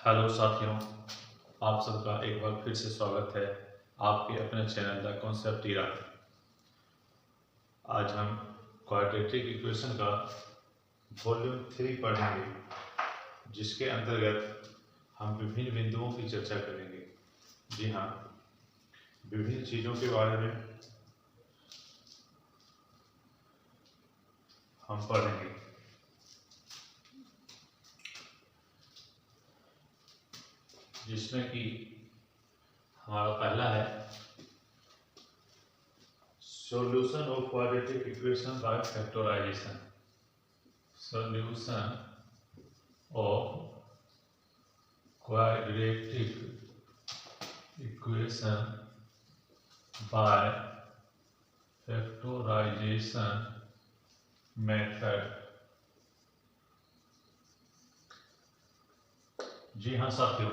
Hello साथियों, आप सबका एक बार फिर से स्वागत है आपके अपने चैनल द कॉन्सेप्ट इरा। आज हम क्वाड्रेटिक इक्वेशन का वॉल्यूम 3 पढ़ेंगे, जिसके अंतर्गत हम विभिन्न बिंदुओं की चर्चा करेंगे। जी हाँ, विभिन्न चीज़ों के बारे में हम पढ़ेंगे। जिसमें कि हमारा पहला है solution of quadratic equation by factorisation. Solution of quadratic equation by factorisation method. जी हाँ साथियों,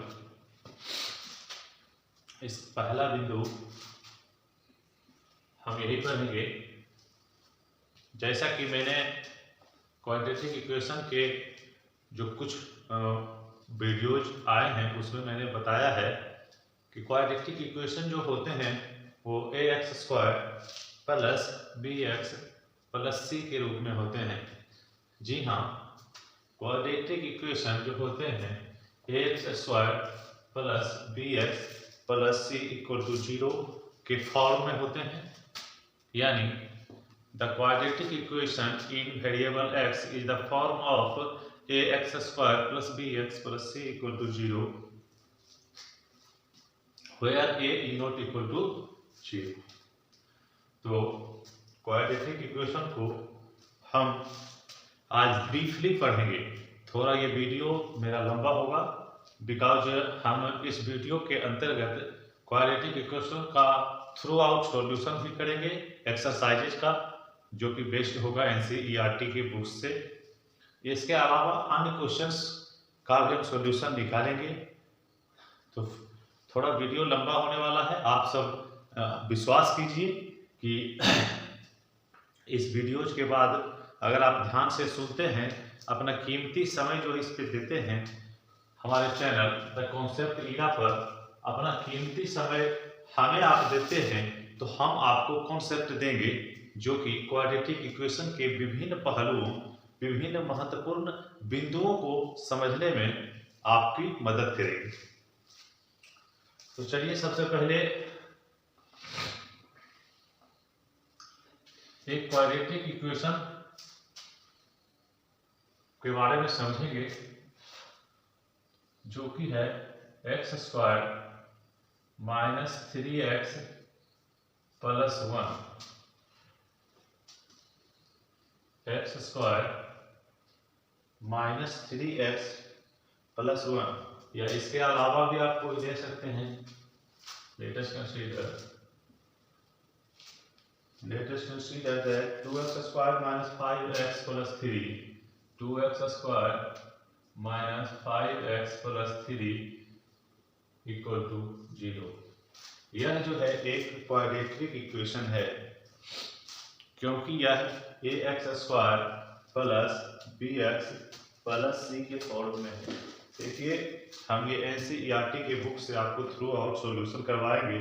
इस पहला बिंदु हम यही पढ़ेंगे। जैसा कि मैंने क्वाड्रेटिक इक्वेशन के जो कुछ वीडियोज आए हैं उसमें मैंने बताया है कि क्वाड्रेटिक इक्वेशन जो होते हैं वो ax² plus bx plus c के रूप में होते हैं। जी हाँ, क्वाड्रेटिक इक्वेशन जो होते हैं ax² plus bx plus c equal to 0 के फॉर्म में होते हैं। यानी the quadratic equation in variable x is the form of ax² plus bx plus c equal to 0 where a is not equal to 0। तो quadratic equation को हम आज briefly पढ़ेंगे। थोड़ा ये वीडियो मेरा लंबा होगा बिकॉज हम इस वीडियो के अंतर्गत क्वाड्रेटिक इक्वेशन का थ्रू आउट सॉल्यूशन भी करेंगे, एक्सरसाइजेज का, जो कि बेस्ड होगा एनसीईआरटी के बुक्स से। इसके अलावा अन्य क्वेश्चंस का भी हम सॉल्यूशन निकालेंगे। तो थोड़ा वीडियो लंबा होने वाला है। आप सब विश्वास कीजिए कि इस वीडियोज के बाद अगर आप ध्यान से सुनते हैं, अपना कीमती समय जो इस पे देते हैं, हमारे चैनल द कॉन्सेप्ट इरा पर अपना कीमती समय हमें आप देते हैं, तो हम आपको कॉन्सेप्ट देंगे जो कि क्वाड्रेटिक इक्वेशन के विभिन्न पहलुओं, विभिन्न महत्वपूर्ण बिंदुओं को समझने में आपकी मदद करेंगे। तो चलिए सबसे पहले एक क्वाड्रेटिक इक्वेशन के बारे में समझेंगे, जो कि है x² minus 3x plus 1। x² minus 3x plus 1, या इसके अलावा भी आप कोई दे सकते हैं। Let us consider that 2x² minus 5x plus 3, 2x² minus 5x plus 3 equal to 0। यह जो है एक क्वाड्रेटिक इक्वेशन है, क्योंकि यह ax² plus bx plus c के फॉर्म में है। देखिए, हम ये एनसीईआरटी के बुक से आपको थ्रू आउट सॉल्यूशन करवाएंगे,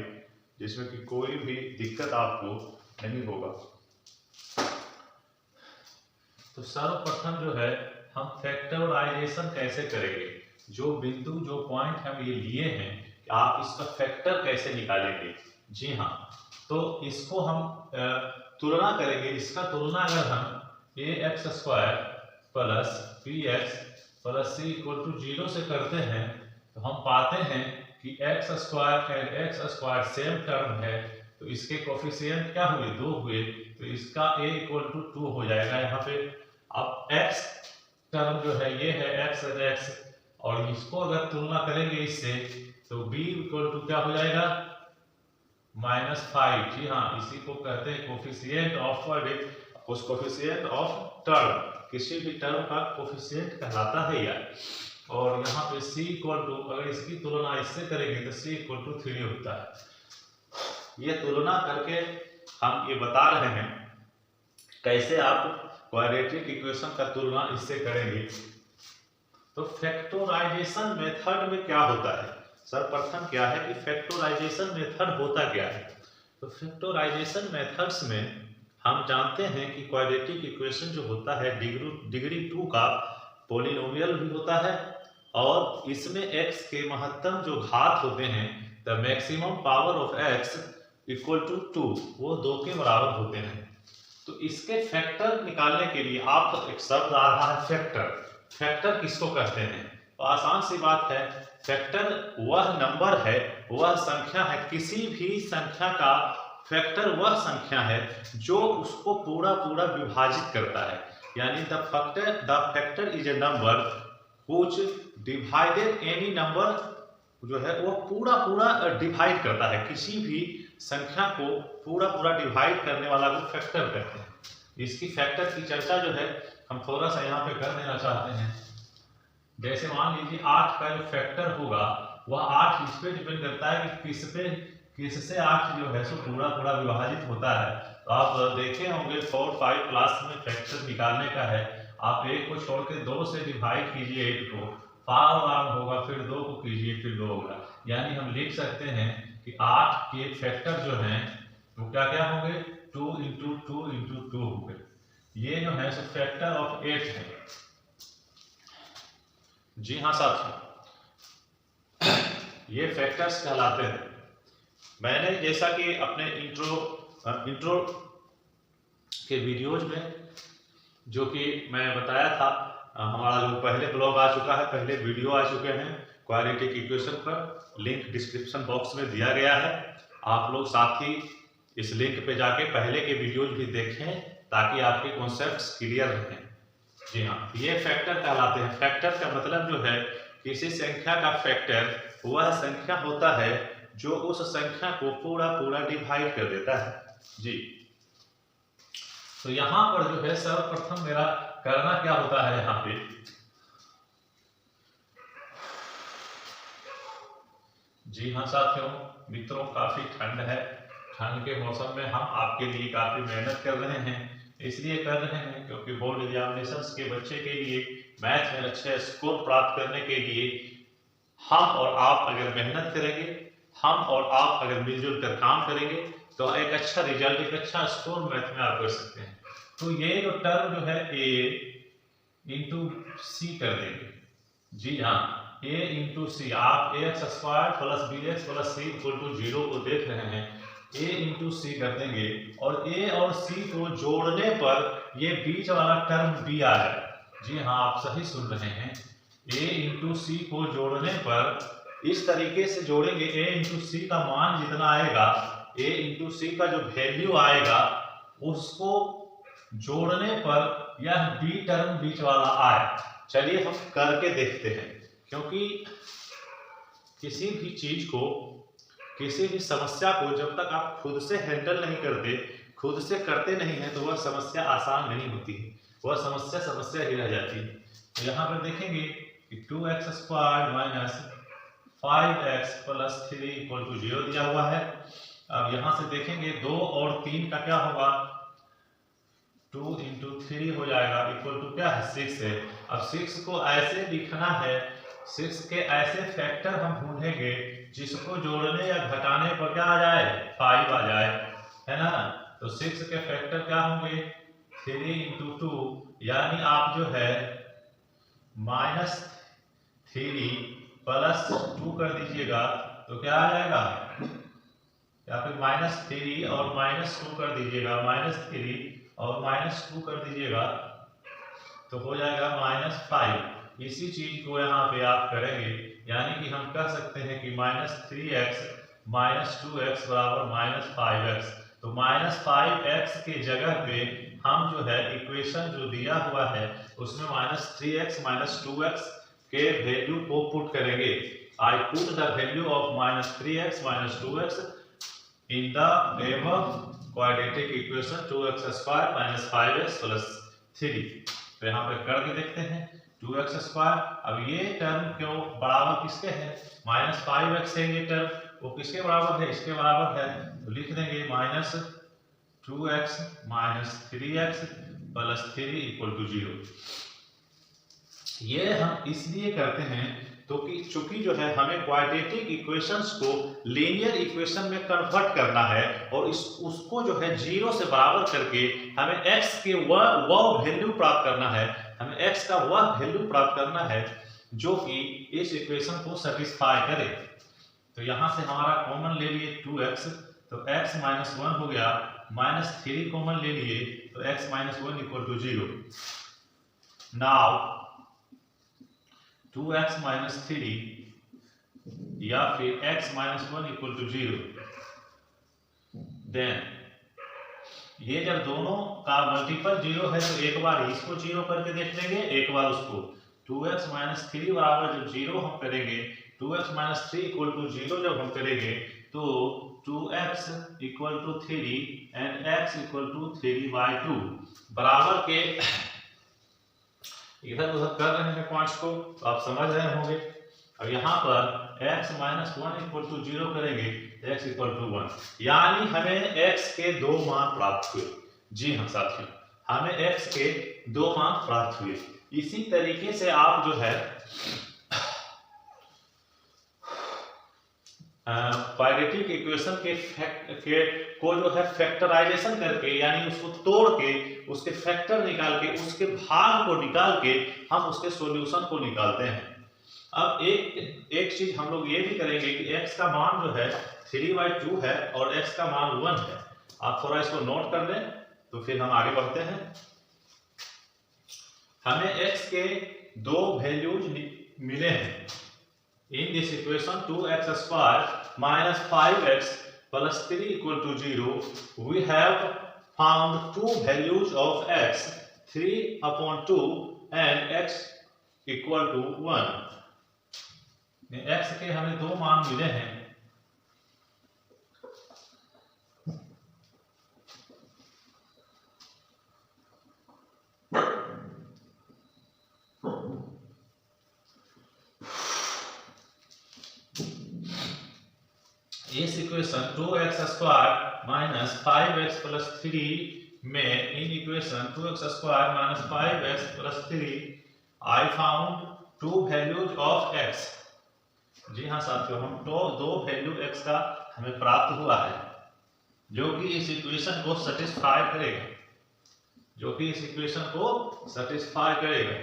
जिसमें कि कोई भी दिक्कत आपको नहीं होगा। तो सर्वप्रथम जो है हम फैक्टराइजेशन कैसे करेंगे, जो बिंदु जो पॉइंट हम ये लिए हैं, आप इसका फैक्टर कैसे निकालेंगे। जी हाँ, तो इसको हम तुलना करेंगे। इसका तुलना अगर हम ax² plus bx plus c equal to 0 से करते हैं, तो हम पाते हैं कि x² and x² same term है, तो इसके कोफिशिएंट क्या हुए, 2 हुए, तो इसका a इक्वल टू 2 हो जाएगा यहाँ पे। अब x टर्म जो है ये है x एंड x, और इसको अगर तुलना करेंगे इससे, तो b इक्वल टू क्या हो जाएगा, -5। जी हाँ, इसी को कहते हैं कोफिशिएंट ऑफ उस कोफिशिएंट ऑफ टर्म, किसी भी टर्म का कोफिशिएंट कहलाता है यार। और यहाँ पे c इक्वल टू, अगर इसकी तुलना इससे करेंगे तो c इक्वल टू 3 होता है। ये तुलना करके हम ये बता रहे हैं कैसे आप क्वाड्रेटिक इक्वेशन का तुलना इससे करेंगे। तो फैक्टराइजेशन मेथड में क्या होता है, सर्वप्रथम क्या है कि फैक्टराइजेशन मेथड होता क्या है। तो फैक्टराइजेशन मेथड्स में हम जानते हैं कि क्वाड्रेटिक इक्वेशन जो होता है डिग्री 2 का पॉलिनोमियल भी होता है, और इसमें x के महत्तम जो घात होते हैं, the maximum power of x equal to 2, वो 2 के बराबर होते हैं। तो इसके फैक्टर निकालने के लिए आप एक शब्द आ रहा है फैक्टर। फैक्टर किसको कहते हैं? तो आसान सी बात है, फैक्टर वह नंबर है, वह संख्या है, किसी भी संख्या का फैक्टर वह संख्या है जो उसको पूरा पूरा विभाजित करता है। यानी the factor is a number which divided any number, जो है वो पूरा पूरा डिवाइड करता है, किसी भी संख्या को पूरा पूरा डिवाइड करने वाला को फैक्टर कहते हैं। इसकी फैक्टर की चर्चा जो है हम थोड़ा सा यहाँ पे कर देना चाहते हैं। जैसे मान लीजिए 8 का जो फैक्टर होगा वह 8 इस पे डिपेंड करता है कि किससे 8 जो है सो पूरा पूरा विभाजित होता है। तो आप देखे होंगे 4, 5 क्लास में फैक्टर निकालने का है, आप 1 को छोड़ के 2 से डिवाइड कीजिए 8 को, 5 होगा, फिर 2 को कीजिए, फिर 2 होगा। यानी हम लिख सकते हैं कि 8 के फैक्टर जो हैं वो क्या क्या होंगे, 2 इंटू 2 इंटू 2 होंगे। ये जो है सो फैक्टर ऑफ 8 है। जी हाँ साथियों, ये फैक्टर्स कहलाते हैं। मैंने जैसा कि अपने इंट्रो के वीडियोज में जो कि मैं बताया था, हमारा जो पहले ब्लॉग आ चुका है, पहले वीडियो आ चुके हैं क्वाड्रेटिक इक्वेशन पर, लिंक डिस्क्रिप्शन बॉक्स में दिया गया है। आप लोग साथ ही इस लिंक पे जाके पहले के वीडियोज भी देखें ताकि आपके कॉन्सेप्ट्स क्लियर रहें। जी हाँ, ये फैक्टर कहलाते हैं। फैक्टर का मतलब जो है किसी संख्या का फैक्टर वह संख्या होता है जो उस संख्या को पूरा पूरा डिवाइड कर देता है। जी, तो यहां पर जो है सर्वप्रथम मेरा करना क्या होता है, यहाँ पे जी हाँ साथियों, मित्रों काफी ठंड है, ठंड के मौसम में हम आपके लिए काफी मेहनत कर रहे हैं। इसलिए कर रहे हैं क्योंकि बोर्ड एग्जामिनेशंस के बच्चे के लिए मैथ में अच्छे स्कोर प्राप्त करने के लिए हम और आप अगर मेहनत करेंगे, हम और आप अगर मिलजुल कर काम करेंगे तो एक अच्छा रिजल्ट, एक अच्छा स्कोर मैथ में आप कर सकते हैं। तो ये जो टर्म जो है a इंटू सी कर देंगे। जी हाँ, a इंटू सी, आप ax square plus bx plus c equal to 0 को देख रहे हैं, a इंटू सी कर देंगे, और a और c को जोड़ने पर ये बीच वाला टर्म b आ रहा है। जी हाँ, आप सही सुन रहे हैं, a इंटू सी को जोड़ने पर इस तरीके से जोड़ेंगे, a इंटू सी का मान जितना आएगा, a इंटू सी का जो वैल्यू आएगा उसको जोड़ने पर यह b टर्म बीच वाला आए। चलिए हम करके देखते हैं, क्योंकि किसी भी चीज को, किसी भी समस्या को जब तक आप खुद से हैंडल नहीं करते, खुद से करते नहीं है, तो वह समस्या आसान नहीं होती है, वह समस्या ही रह जाती है। तो यहाँ पर देखेंगे कि 2x square minus 5x plus 3 equal to 0 दिया हुआ है। अब यहाँ से देखेंगे 2 और 3 का क्या होगा, 2 इंटू 3 हो जाएगा, इक्वल टू क्या है, 6 है। अब 6 को ऐसे लिखना है, 6 के ऐसे फैक्टर हम ढूंढेंगे जिसको जोड़ने या घटाने पर क्या आ जाए, 5 आ जाए, है ना। तो 6 के फैक्टर क्या होंगे, 3 इंटू 2, यानी आप जो है -3 प्लस 2 कर दीजिएगा तो क्या आ जाएगा, या फिर -3 और -2 कर दीजिएगा, -3 और -2 कर दीजिएगा तो हो जाएगा -5। इसी चीज को यहाँ पे आप करेंगे, यानी कि हम कह सकते हैं कि -3x -2x बराबर -5x। तो -5x के जगह पे हम जो है इक्वेशन जो दिया हुआ है उसमें -3x -2x के वैल्यू को पुट करेंगे। I put the value of -3x -2x in the above quadratic equation 2x square minus 5x plus 3। तो यहाँ पे करके देखते हैं 2x स्क्वायर, अब ये टर्म क्यों बराबर किसके है, -5x है, ये टर्म वो किसके बराबर है, इसके बराबर है। तो लिख देंगे -2x -3x plus 3 equal to 0। ये हम इसलिए करते हैं तो कि चूंकि जो है हमें क्वाड्रेटिक इक्वेशंस को लीनियर इक्वेशन में कन्वर्ट करना है और उसको जो है 0 से बराबर करके हमें x के वह वैल्यू प्राप्त करना है, हमें x का वह वैल्यू प्राप्त करना है जो कि इस इक्वेशन को सेटिस्फाई करे। तो यहां से हमारा कॉमन ले लिए 2x, तो x - 1 हो गया, -3 कॉमन ले लिए तो x - 1 = 0। नाउ 2x - 3 या फिर x - 1 = 0, देन ये जब दोनों का मल्टीपल 0 है तो एक बार इसको 0 करके देख लेंगे, एक बार उसको। 2x - 3 बराबर जब 0 हम करेंगे, 2x - 3 = 0 जब हम करेंगे तो 2x = 3 एंड x = 3/2 बराबर के इधर उधर कर रहे हैं पॉइंट्स को, तो आप समझ रहे होंगे। अब यहाँ पर x - 1 = 0 करेंगे, x = 1, यानी हमें x के 2 मान प्राप्त हुए। जी हाँ साथियों, हमें x के 2 मान प्राप्त हुए। इसी तरीके से आप जो है क्वाड्रेटिक इक्वेशन के को जो है फैक्टराइजेशन करके, यानी उसको तोड़ के उसके फैक्टर निकाल के उसके भाग को निकाल के हम उसके सॉल्यूशन को निकालते हैं। अब एक चीज हम लोग ये भी करेंगे कि x का मान जो है 3/2 है और x का मान 1 है। आप थोड़ा इसको नोट कर लें तो फिर हम आगे बढ़ते हैं। हमें x के 2 वैल्यूज मिले हैं। In this equation 2x² minus 5x plus 3 = 0, we have found 2 values of x, 3/2 and x = 1। x के हमें 2 मान मिले हैं। इस equation 2x² minus 5x plus 3 में in equation 2x² minus 5x plus 3 I found 2 values of x। जी हाँ साथियों, हम तो 2 वैल्यू x का हमें प्राप्त हुआ है जो कि इस इक्वेशन को सेटिस्फाई करेगा,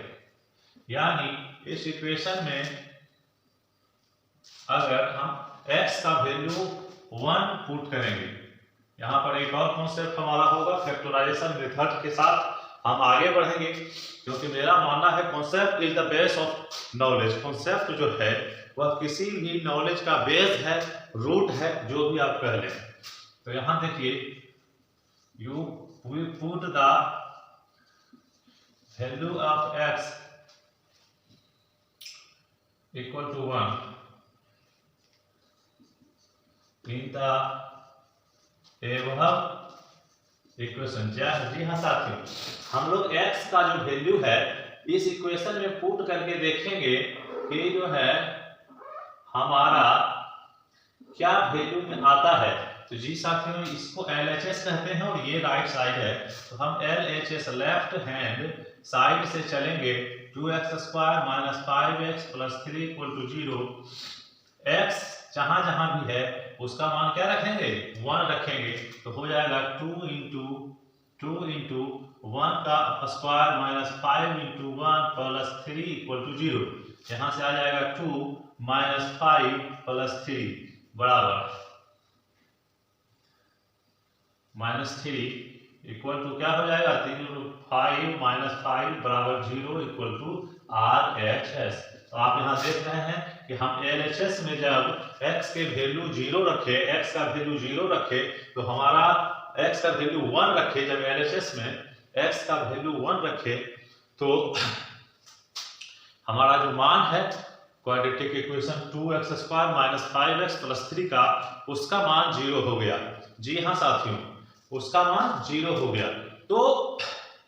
यानी इस इक्वेशन में अगर हम x का वैल्यू 1 पुट करेंगे, यहाँ पर एक और कॉन्सेप्ट हमारा होगा फैक्टराइजेशन मेथड के साथ हम आगे बढ़ेंगे, क्योंकि मेरा मानना है concept is the base of knowledge. Concept जो है वह किसी भी नॉलेज का बेस है, रूट है, जो भी आप कह लें। तो यहाँ देखिए, we put the value of x equal to 1 in the above equation. जी हाँ साथियों, हम लोग x का जो वैल्यू है इस इक्वेशन में पुट करके देखेंगे कि जो है हमारा क्या वैल्यू में आता है। तो जी साथियों, इसको LHS कहते हैं और ये राइट साइड है, तो हम LHS लेफ्ट हैंड साइड से चलेंगे। 2x² minus 5x plus 3 = 0। x जहां जहां भी है उसका मान क्या रखेंगे, 1 रखेंगे, तो हो जाएगा 2 into 1 का स्क्वायर माइनस 5 into 1 प्लस 3 = 0। यहां से आ जाएगा 2 - 5 + 3 बराबर -3 इक्वल टू क्या हो जाएगा, 5 - 5 बराबर 0 इक्वल टू RHS। तो आप यहाँ देख रहे हैं कि हम LHS में जब x के वैल्यू 0 रखे, x का वैल्यू 0 रखे, तो हमारा x का वैल्यू 1 रखे, जब LHS में x का वैल्यू 1 रखे तो हमारा जो मान है quadratic equation 2x² minus 5x plus 3 का, उसका मान 0 हो गया। जी हाँ साथियों, उसका मान 0 हो गया। तो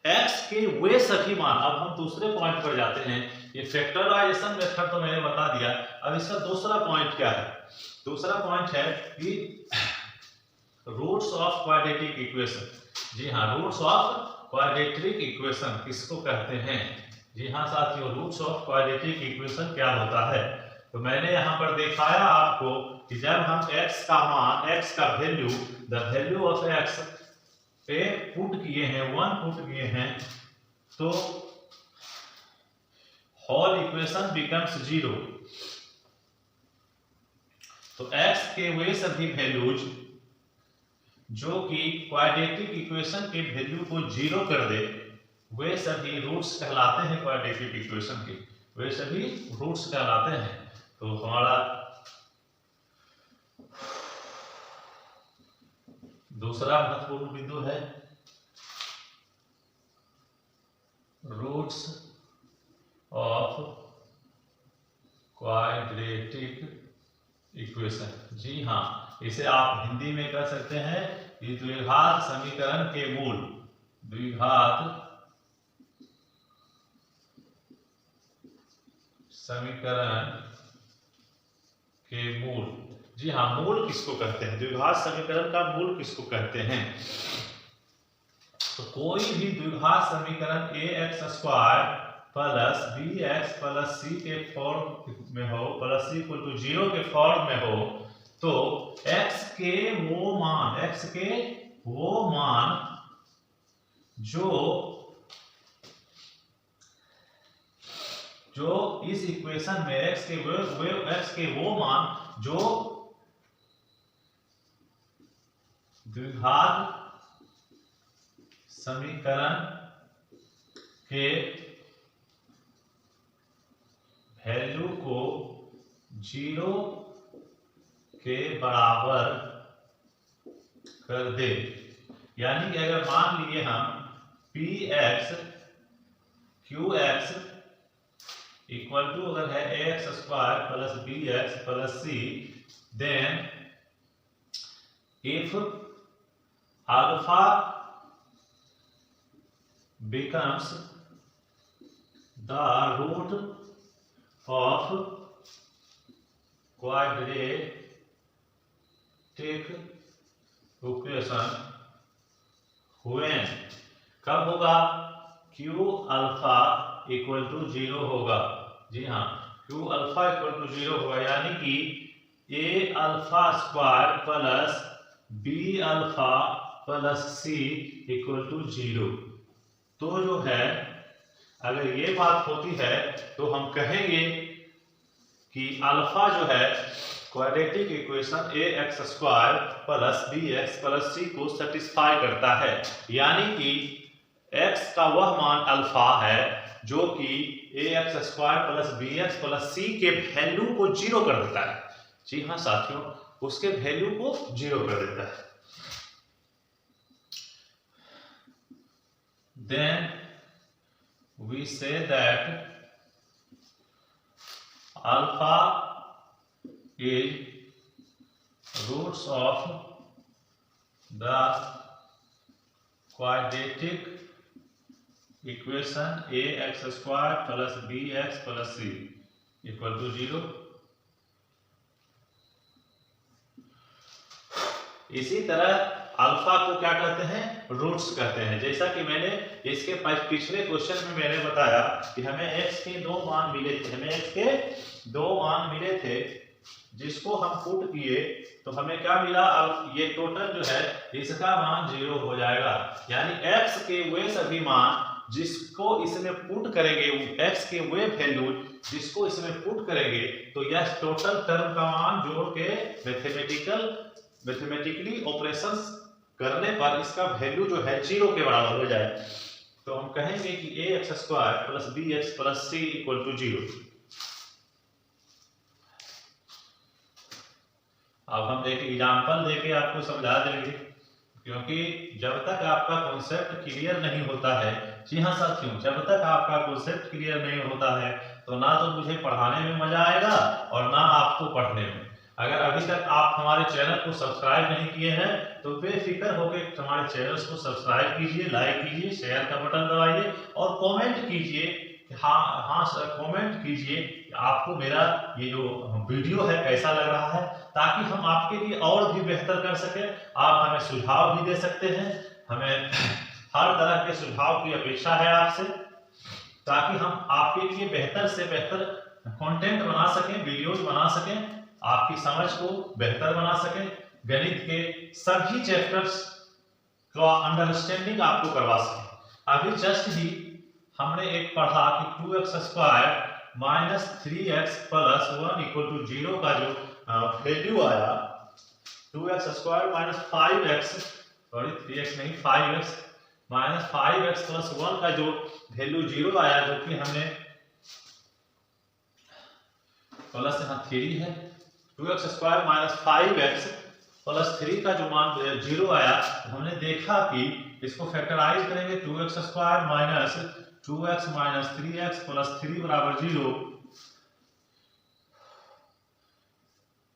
x के वे सभी मान, अब हम दूसरे पॉइंट पर जाते हैं। ये फैक्टराइजेशन मेथड तो मैंने बता दिया, अब इसका दूसरा पॉइंट क्या है। दूसरा पॉइंट है कि रूट्स ऑफ क्वाड्रेटिक इक्वेशन। जी हाँ, रूट्स ऑफ क्वाड्रेटिक इक्वेशन किसको कहते हैं, जी हाँ साथियों, रूट्स ऑफ क्वाड्रेटिक इक्वेशन क्या होता है? तो मैंने यहाँ पर दिखाया आपको कि जब हम x का मान, x का value, the value of x पे पुट किए हैं, 1 पुट किए हैं, तो होल इक्वेशन बिकम्स 0। तो x के वे सभी वैल्यूज जो कि क्वाड्रेटिक इक्वेशन के वैल्यू को 0 कर दे, वे सभी रूट्स कहलाते हैं। क्वाड्रेटिक इक्वेशन के वे सभी रूट्स कहलाते हैं। तो हमारा दूसरा महत्वपूर्ण बिंदु है रूट्स ऑफ क्वाड्रेटिक इक्वेशन। जी हाँ, इसे आप हिंदी में कह सकते हैं कि द्विघात समीकरण के मूल। द्विघात समीकरण के मूल। जी हाँ, मूल किसको कहते हैं? द्विघात समीकरण का मूल किसको कहते हैं? तो कोई भी द्विघात समीकरण ax² plus bx plus c के फॉर्म में हो, प्लस c इक्वल टू 0 के फॉर्म में हो, तो x के वो मान जो इस इक्वेशन में x के वो मान जो द्विघात समीकरण के वैल्यू को 0 के बराबर कर दे। यानी कि अगर मान लिए हम px qx इक्वल टू अगर है ax² plus bx plus c, then if alpha becomes the root of quadratic equation when, कब होगा? q अल्फा इक्वल टू 0 होगा। जी हाँ, q अल्फा इक्वल टू 0 होगा, यानी कि a alpha square plus b alpha plus c equal to 0। तो जो है, अगर ये बात होती है तो हम कहेंगे कि अल्फा जो है quadratic equation ax² plus bx plus c को सेटिस्फाई करता है। यानी कि x का वह मान अल्फा है जो कि ax² plus bx plus c के वैल्यू को 0 कर देता है। जी हाँ साथियों, उसके वैल्यू को 0 कर देता है। Then we say that alpha is roots of the quadratic equation ax² plus bx plus c equal to 0। इसी तरह अल्फा को क्या कहते हैं? रूट्स कहते हैं। जैसा कि मैंने इसके पिछले क्वेश्चन में मैंने बताया कि हमें x के 2 मान मिले थे, जिसको हम पुट किए तो हमें क्या मिला? ये टोटल जो है इसका मान 0 हो जाएगा। यानी x के वे सभी मान जिसको इसमें पुट करेंगे, x के वे वैल्यू जिसको इसमें पुट करेंगे, तो यह टोटल टर्म का मान जोड़ के मैथमेटिकली ऑपरेशंस करने पर इसका वैल्यू जो है 0 के बराबर हो जाए, तो हम कहेंगे कि ax² plus bx plus c equal to 0। अब हम एक एग्जांपल देके आपको समझा देंगे, क्योंकि जब तक आपका कॉन्सेप्ट क्लियर नहीं होता है, जी हाँ साथियों, जब तक आपका कॉन्सेप्ट क्लियर नहीं होता है तो ना तो मुझे पढ़ाने में मजा आएगा और ना आपको पढ़ने में। अगर अभी तक आप हमारे चैनल को सब्सक्राइब नहीं किए हैं तो बेफिक्र होकर हमारे चैनल को सब्सक्राइब कीजिए, लाइक कीजिए, शेयर का बटन दबाइए और कमेंट कीजिए कि हाँ सर, कमेंट कीजिए आपको मेरा ये जो वीडियो है कैसा लग रहा है, ताकि हम आपके लिए और भी बेहतर कर सकें। आप हमें सुझाव भी दे सकते हैं, हमें हर तरह के सुझाव की अपेक्षा है आपसे। ताकि हम आपके लिए बेहतर से बेहतर कंटेंट बना सकें, वीडियोज बना सकें, आपकी समझ को बेहतर बना सकें, गणित के सभी चैप्टर्स का अंडरस्टैंडिंग आपको करवा सकें। अभी जस्ट ही हमने एक पढ़ा कि 2x² minus 3x plus 1 equal to 0 का जो वैल्यू आया, 2x² minus 5x, sorry 3x नहीं 5x माइनस 5x प्लस 1 का जो वैल्यू 0 आया, जो कि हमने प्लस यहाँ 3 है, 2x² माइनस 5x प्लस 3 का जो मान 0 आया, हमने देखा कि इसको फैक्टराइज करेंगे 2x² minus 2x minus 3x plus 3 बराबर 0,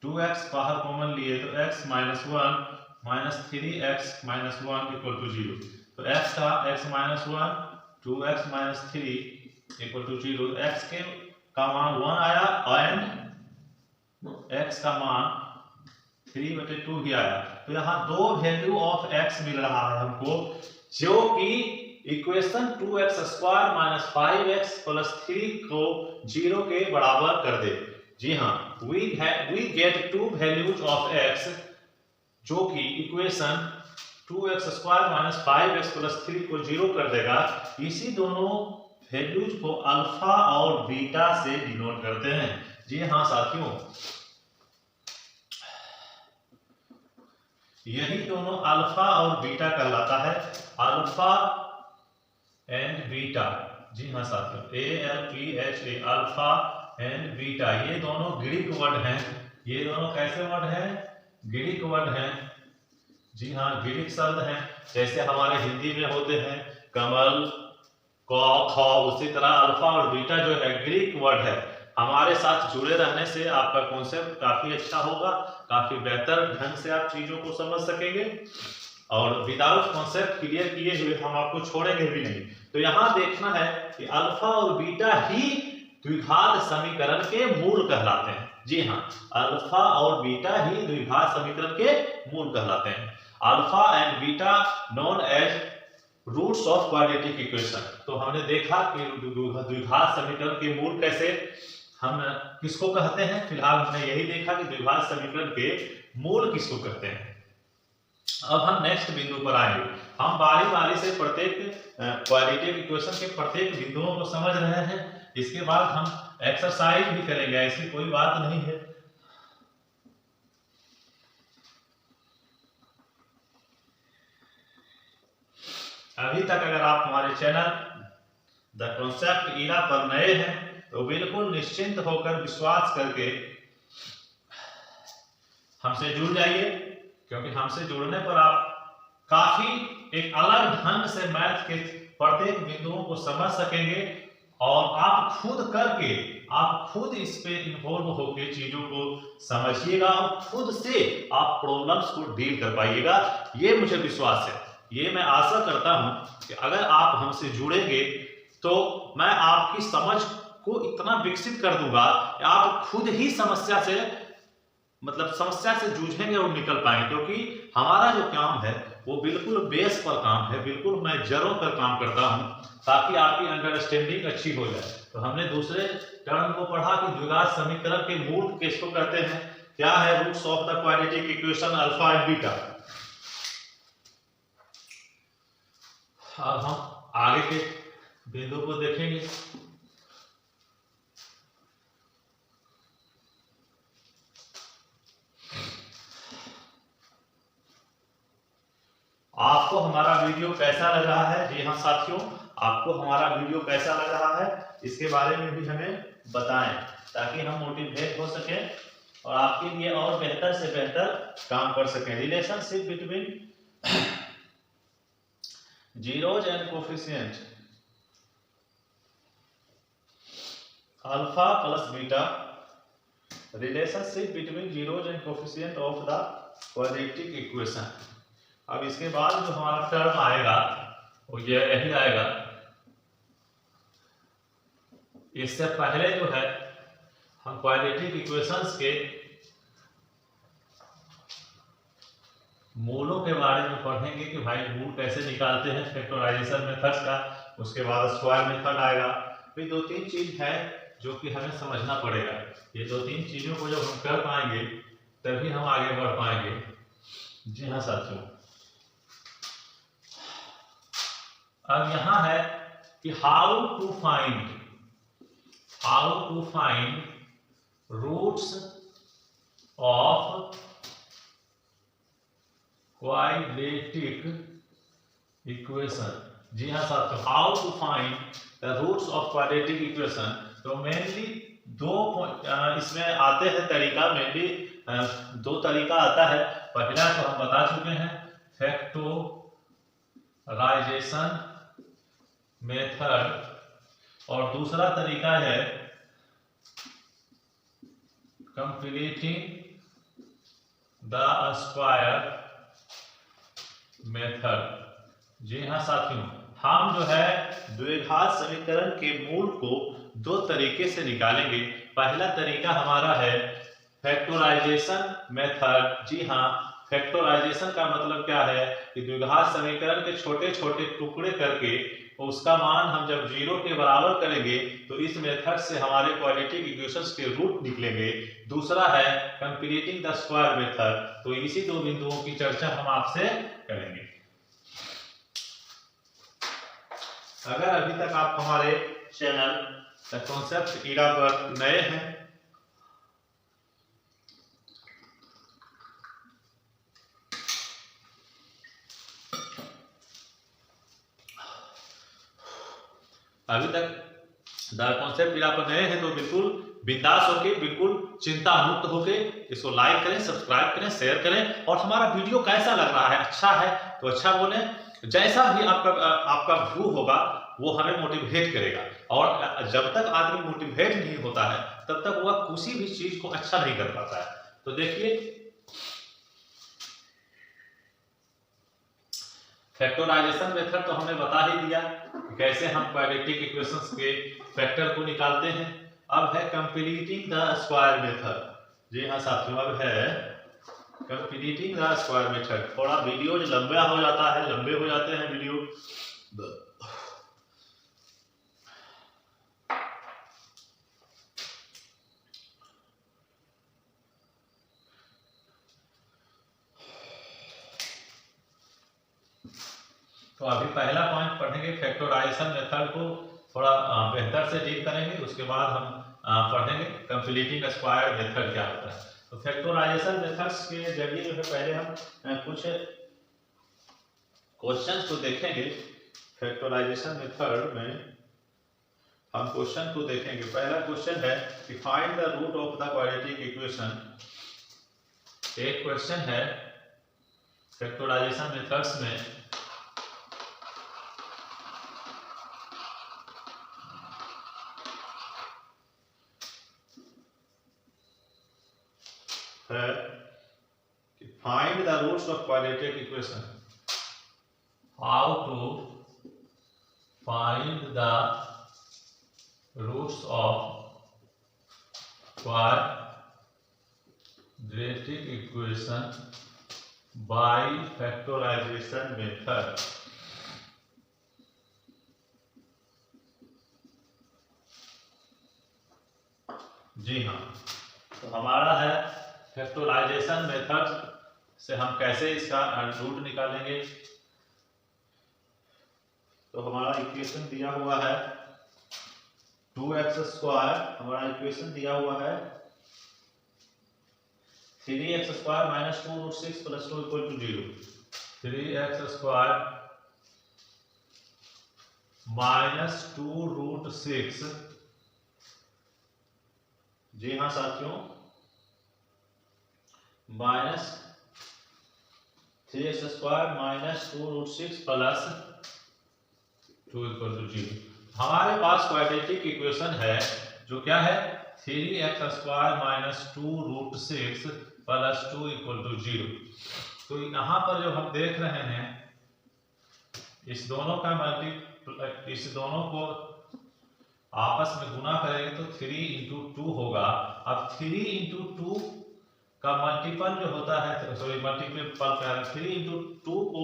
2x बाहर कॉमन लिए तो x minus 1 minus 3x minus 1 equal to 0। तो x का x minus 1 2x minus 3 equal to 0, x का मान 1 आया एंड x का मान 3/2 ही आया। तो यहाँ दो वैल्यू ऑफ x मिल रहा है हमको, जो कि equation 2x² minus 5x plus 3 को 0 के बराबर कर दे। जी हाँ, we get two values of x, जो कि equation 2x² minus 5x plus 3 को 0 कर देगा। इसी दोनों वैल्यूज को अल्फा और बीटा से डिनोट करते हैं। जी हाँ साथियों, यही दोनों अल्फा और बीटा कहलाता है, अल्फा एंड बीटा। जी हाँ साथियों, ALPHA, अल्फा एंड बीटा, ये दोनों ग्रीक वर्ड हैं। ये दोनों कैसे वर्ड हैं? ग्रीक वर्ड हैं। जी हाँ, ग्रीक शब्द हैं, जैसे हमारे हिंदी में होते हैं कमल, क, ख, उसी तरह अल्फा और बीटा जो है ग्रीक वर्ड है। हमारे साथ जुड़े रहने से आपका कॉन्सेप्ट काफी अच्छा होगा, काफी बेहतर ढंग से आप चीजों को समझ सकेंगे, और विदाउट कॉन्सेप्ट क्लियर किए हुए हम आपको छोड़ेंगे भी नहीं। तो यहाँ देखना है कि अल्फा और बीटा ही द्विघात समीकरण के मूल कहलाते हैं। जी हाँ, अल्फा और बीटा ही द्विघात समीकरण के मूल कहलाते हैं। Alpha and beta known as roots of quadratic equation. तो हमने देखा कि द्विघात समीकरण के मूल कैसे हम किसको कहते हैं। फिलहाल हमने यही देखा कि द्विघात समीकरण के मूल किसको कहते हैं। अब हम नेक्स्ट बिंदु पर आएंगे। हम बारी बारी से प्रत्येक क्वाड्रेटिक इक्वेशन के प्रत्येक बिंदुओं को समझ रहे हैं। इसके बाद हम एक्सरसाइज भी करेंगे, ऐसी कोई बात नहीं है। अभी तक अगर आप हमारे चैनल द कॉन्सेप्ट इरा पर नए हैं तो बिल्कुल निश्चिंत होकर विश्वास करके हमसे जुड़ जाइए, क्योंकि हमसे जुड़ने पर आप काफी एक अलग ढंग से मैथ के प्रत्येक बिंदुओं को समझ सकेंगे, और आप खुद करके आप खुद इस पे इन्वॉल्व होकर चीजों को समझिएगा और खुद से आप प्रॉब्लम्स को डील कर पाइएगा। ये मुझे विश्वास है, ये मैं आशा करता हूं कि अगर आप हमसे जुड़ेंगे तो मैं आपकी समझ को इतना विकसित कर दूंगा कि आप खुद ही समस्या से जूझेंगे और निकल पाएंगे। क्योंकि हमारा जो काम है वो बिल्कुल बेस पर काम है, बिल्कुल मैं जड़ों पर काम करता हूं, ताकि आपकी अंडरस्टैंडिंग अच्छी हो जाए। तो हमने दूसरे टर्म को पढ़ा कि द्विघात समीकरण के मूल किसको कहते हैं, क्या है roots of the quadratic equation alpha and beta. अब हम आगे के बिंदु को देखेंगे। आपको हमारा वीडियो कैसा लग रहा है? जी हाँ साथियों, आपको हमारा वीडियो कैसा लग रहा है इसके बारे में भी हमें बताएं, ताकि हम मोटिवेट हो सके और आपके लिए और बेहतर से बेहतर काम कर सकें। Relationship between zeros and coefficient alpha plus beta, relationship between zeros and coefficient of the quadratic equation. अब इसके बाद जो हमारा टर्म आएगा वो ये यही आएगा। इससे पहले जो है हम क्वाड्रेटिक इक्वेशंस के मूलों के बारे में पढ़ेंगे कि भाई मूल कैसे निकालते हैं फैक्टराइजेशन मेथड्स का। उसके बाद स्क्वायर मेथड आएगा, भाई दो तीन चीज है जो कि हमें समझना पड़ेगा। ये दो तीन चीजों को जब हम कर पाएंगे तभी हम आगे बढ़ पाएंगे। जी हाँ साथियों, अब यहां है कि how to find roots of quadratic equation. जी हाँ साथियों, how to find the roots of quadratic equation. तो मेनली इसमें आते हैं तरीका, मेनली दो तरीका आता है। पहला तो हम बता चुके हैं, फैक्टराइजेशन मेथड, और दूसरा तरीका है कंप्लीटिंग द स्क्वायर मेथड। जी हाँ साथियों, हम जो है द्विघात समीकरण के मूल को दो तरीके से निकालेंगे। पहला तरीका हमारा है फैक्टराइजेशन मेथड। जी हाँ, फैक्टराइजेशन का मतलब क्या है कि द्विघात समीकरण के छोटे छोटे टुकड़े करके उसका मान हम जब 0 के बराबर करेंगे तो इस मेथड से हमारे क्वाड्रेटिक इक्वेशंस के रूट निकलेंगे। दूसरा है कंप्लीटिंग द स्क्वायर मेथड। तो इसी दो बिंदुओं की चर्चा हम आपसे करेंगे। अगर अभी तक आप हमारे चैनल द कॉन्सेप्ट ईरा पर नए हैं अभी तक द कॉन्सेप्ट ईरा पर नए हैं तो बिल्कुल बिंदास होके, बिल्कुल चिंता मुक्त होके इसको लाइक करें, सब्सक्राइब करें, शेयर करें। और हमारा वीडियो कैसा लग रहा है, अच्छा है तो अच्छा बोलें, जैसा भी आपका व्यू होगा वो हमें मोटिवेट करेगा। और जब तक आदमी मोटिवेट नहीं होता है तब तक वह किसी भी चीज को अच्छा नहीं कर पाता है। तो देखिए, फैक्टराइजेशन मेथड तो हमने बता ही दिया कैसे हम क्वाड्रेटिक इक्वेशंस के फैक्टर को निकालते हैं। अब है कंप्लीटिंग द स्क्वायर मेथड। जी हाँ साथियों, अब है कंप्लीटिंग द स्क्वायर मेथड। थोड़ा वीडियो लंबा हो जाता है, लंबे हो जाते हैं वीडियो। तो अभी पहला पॉइंट पढ़ेंगे, फैक्टराइजेशन मेथड को थोड़ा बेहतर से डील करेंगे। उसके बाद हम पढ़ेंगे कंप्लीटिंग स्क्वायर मेथड क्या होता है। तो फैक्टराइजेशन मेथड्स के जरिए जो है पहले हम कुछ क्वेश्चंस को देखेंगे। फैक्टराइजेशन मेथड में हम क्वेश्चन को देखेंगे। पहला क्वेश्चन है कि find the root of the quadratic equation. एक क्वेश्चन है फैक्टराइजेशन मेथड्स में, find the roots of quadratic equation. How to find the roots of quadratic equation by factorization method. जी हाँ, तो हमारा है फैक्टराइजेशन मेथड से हम कैसे इसका रूट निकालेंगे। तो हमारा इक्वेशन दिया हुआ है 2x स्क्वायर, हमारा इक्वेशन दिया हुआ है 3x square minus 2 root 6 plus 2 equal to 0। 3x square minus 2 root 6। जी हाँ साथियों, minus 3x square minus 2 root 6 plus 2 equal to 0। हमारे पास क्वाड्रेटिक इक्वेशन है जो क्या है 3x square minus 2 root 6 plus 2 equal to 0। तो यहाँ पर जो हम देख रहे हैं इस दोनों को आपस में गुना करेंगे तो 3 इंटू 2 होगा। अब 3 इंटू 2 का मल्टीपल जो होता है, सॉरी मल्टीपल का 3 इंटू 2 को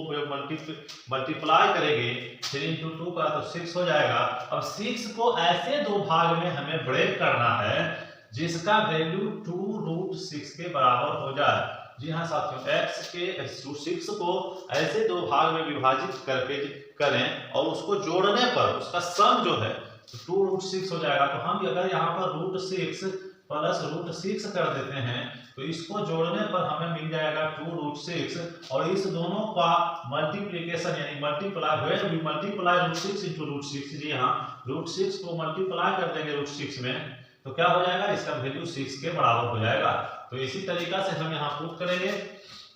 मल्टीप्लाई करेंगे 3 इंटू 2 का तो 6 हो जाएगा। अब 6 को ऐसे दो भाग में हमें ब्रेक करना है जिसका वैल्यू 2√6 के बराबर हो जाए। जी हाँ साथियों, x के 6 को ऐसे दो भाग में विभाजित करके करें और उसको जोड़ने पर उसका सम जो है 2√6 हो जाएगा। तो हम अगर यहाँ पर √6 प्लस √6 कर देते हैं तो इसको जोड़ने पर हमें मिल जाएगा 2√6 और इस दोनों का मल्टीप्लिकेशन यानी मल्टीप्लाई हुए मल्टीप्लाई √6 इंटू √6। जी हाँ, √6 को मल्टीप्लाई कर देंगे √6 में तो क्या हो जाएगा, इसका वैल्यू 6 के बराबर हो जाएगा। तो इसी तरीका से हम यहाँ प्रूव करेंगे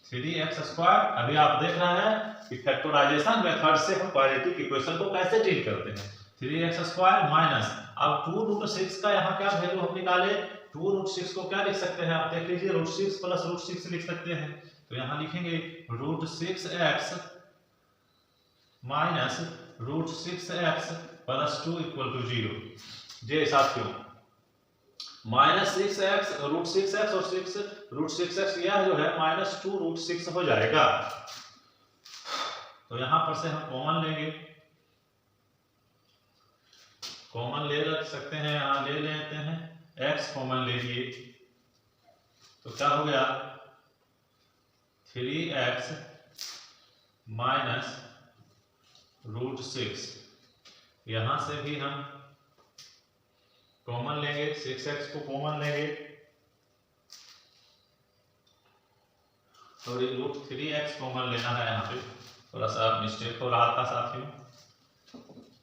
3x²। अभी आप देख रहे हैं कि फैक्टराइजेशन मेथड से हम क्वाड्रेटिक इक्वेशन को कैसे डील करते हैं। 3x² माइनस, अब 2√6 का यहाँ क्या वैल्यू हम निकाले, 2√6 को क्या लिख सकते हैं आप देख लीजिए, √6 प्लस √6 लिख सकते हैं। तो यहाँ लिखेंगे √6x minus √6x plus 2 equal to 0। जी साथियों, -6x √6x और 6√6x यह जो है -2√6 हो जाएगा। तो यहां पर से हम कॉमन लेंगे, कॉमन ले रख सकते हैं, यहां ले लेते हैं, x कॉमन ले लिए तो क्या हो गया 3x माइनस √6। यहां से भी हम कॉमन लेंगे, 6x को कॉमन लेंगे और √3x कॉमन लेना है। यहाँ पे थोड़ा सा मिस्टेक हो रहा था साथियों।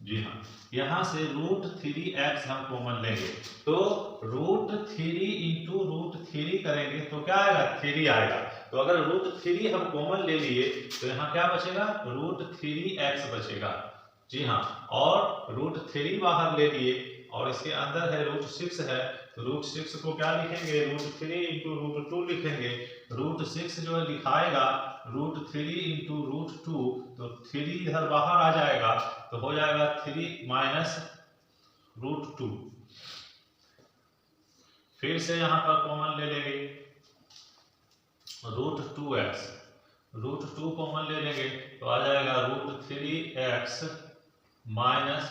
जी हाँ, यहाँ से √3x हम कॉमन लेंगे तो √3 इंटू √3 करेंगे तो क्या आएगा, 3 आएगा। तो अगर √3 हम कॉमन ले लिए तो यहाँ क्या बचेगा, √3x बचेगा। जी हाँ, और √3 बाहर ले लिए और इसके अंदर है √6 है तो √6 को क्या लिखेंगे, √3 इंटू √2 लिखेंगे। √6 जो है लिखाएगा √3 इंटू √2 तो 3 इधर बाहर आ जाएगा तो हो जाएगा 3 माइनस √2। फिर से यहाँ पर कॉमन ले लेंगे √2x, √2 कॉमन ले लेंगे तो आ जाएगा √3x माइनस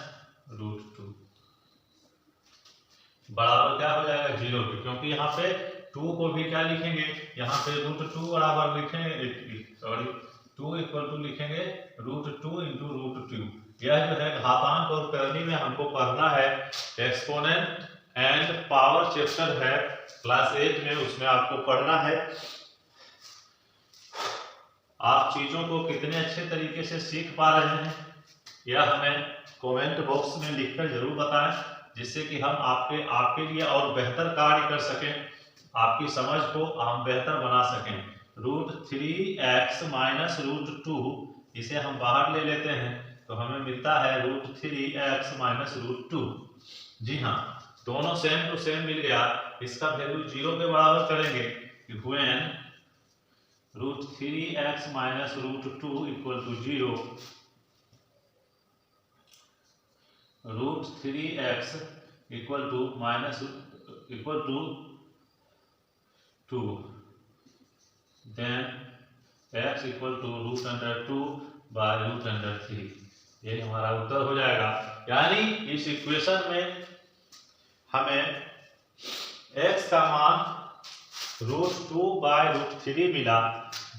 √2 बराबर क्या हो जाएगा 0 के, क्योंकि यहाँ पे 2 को भी क्या लिखेंगे, यहाँ पे √2 बराबर लिखेंगे, सॉरी 2 इक्वल टू लिखेंगे √2 इंटू √2। यह जो है घातांक और करनी में हमको पढ़ना है, एक्सपोनेंट एंड पावर चैप्टर है क्लास 8 में, उसमें आपको पढ़ना है। आप चीजों को कितने अच्छे तरीके से सीख पा रहे हैं यह हमें कमेंट बॉक्स में लिखकर जरूर बताएं, जिससे कि हम आपके लिए और बेहतर कार्य कर सकें, आपकी समझ को हम बेहतर बना सकें। √3x माइनस √2 इसे हम बाहर ले लेते हैं तो हमें मिलता है √3x माइनस √2। जी हाँ, दोनों सेम टू सेम मिल गया। इसका वैल्यू 0 के बराबर करेंगे when √3x minus √2 equal to 0, √3x equal to minus equal to 2, then x equal to √2 by √3। ये हमारा उत्तर हो जाएगा। यानी इस इक्वेशन में हमें x का मान √2 बाय √3 मिला,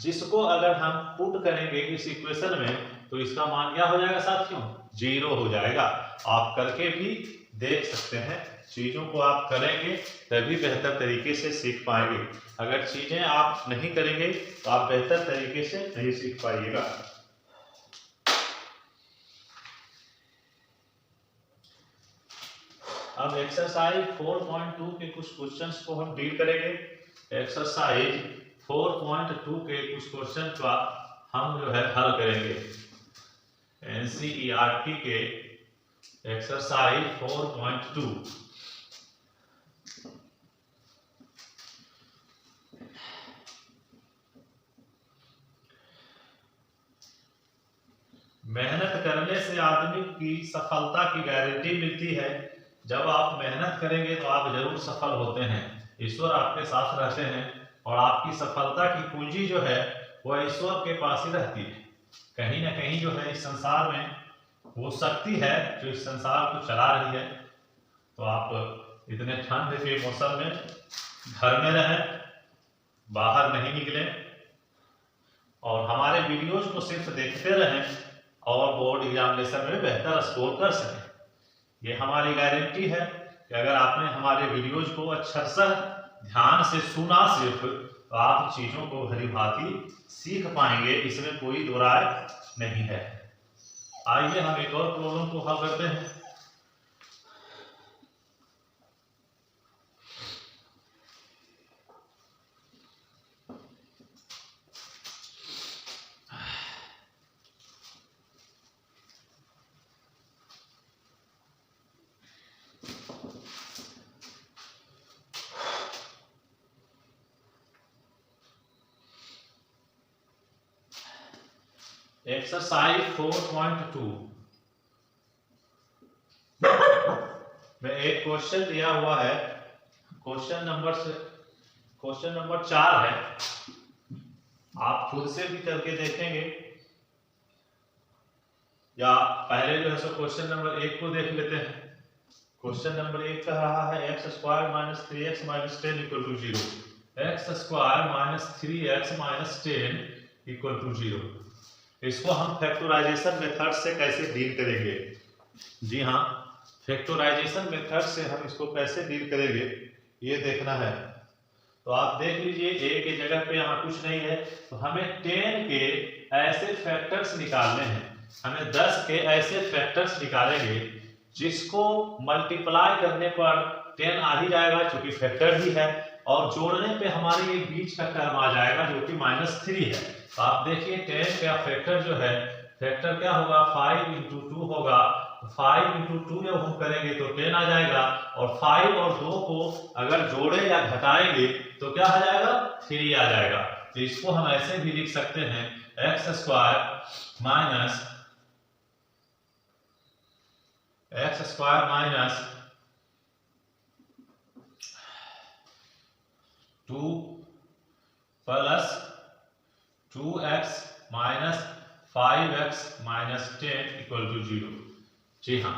जिसको अगर हम पुट करेंगे इस इक्वेशन में तो इसका मान क्या हो जाएगा साथियों, 0 हो जाएगा। आप करके भी देख सकते हैं, चीजों को आप करेंगे तभी बेहतर तरीके से सीख पाएंगे। अगर चीजें आप नहीं करेंगे तो आप बेहतर तरीके से नहीं सीख पाइएगा। अब एक्सरसाइज 4.2 के कुछ क्वेश्चंस को हम डील करेंगे। एक्सरसाइज 4.2 के कुछ क्वेश्चन का हम जो है हल करेंगे। NCERT के एक्सरसाइज 4.2। मेहनत करने से आदमी की सफलता की गारंटी मिलती है। जब आप मेहनत करेंगे तो आप जरूर सफल होते हैं। ईश्वर आपके साथ रहते हैं। और आपकी सफलता की कुंजी जो है वह ईश्वर के पास ही रहती है। कहीं ना कहीं जो है इस संसार में वो शक्ति है जो इस संसार को चला रही है। तो आप इतने ठंड के मौसम में घर में रहें, बाहर नहीं निकलें और हमारे वीडियोज को सिर्फ देखते रहें और बोर्ड एग्जामिनेशन में बेहतर स्कोर कर सकें। ये हमारी गारंटी है कि अगर आपने हमारे वीडियोज को अच्छे ध्यान से सुना सिर्फ, तो आप चीजों को भली भांति सीख पाएंगे, इसमें कोई दो राय नहीं है। आइए हम एक और प्रॉब्लम को हल करते हैं। एक्सरसाइज 4.2 में एक क्वेश्चन दिया हुआ है। क्वेश्चन नंबर 4 है। आप खुद से भी करके देखेंगे या पहले जो है सो क्वेश्चन नंबर 1 को देख लेते हैं। क्वेश्चन नंबर 1 कह रहा है x square minus 3x minus 10 equal to 0। x square minus 3x minus 10 equal to 0। इसको हम फैक्टराइजेशन मेथड से कैसे डील करेंगे? जी हाँ, फैक्टराइजेशन मेथड से हम इसको कैसे डील करेंगे ये देखना है। तो आप देख लीजिए a की जगह पे यहाँ कुछ नहीं है, तो हमें 10 के ऐसे फैक्टर्स निकालने हैं। हमें 10 के ऐसे फैक्टर्स निकालेंगे जिसको मल्टीप्लाई करने पर 10 आ ही जाएगा क्योंकि फैक्टर ही है, और जोड़ने पे हमारे एक बीच का टर्म आ जाएगा जो कि -3 है। तो आप देखिए 10 का फैक्टर जो है, फैक्टर क्या होगा 5 × 2 होगा। 5 × 2 जब हम करेंगे तो 10 आ जाएगा, और 5 और 2 को अगर जोड़े या घटाएंगे तो क्या आ जाएगा 3 आ जाएगा। तो इसको हम ऐसे भी लिख सकते हैं x square minus 2 plus 2x minus 5x minus 10 equal to 0। जी हाँ,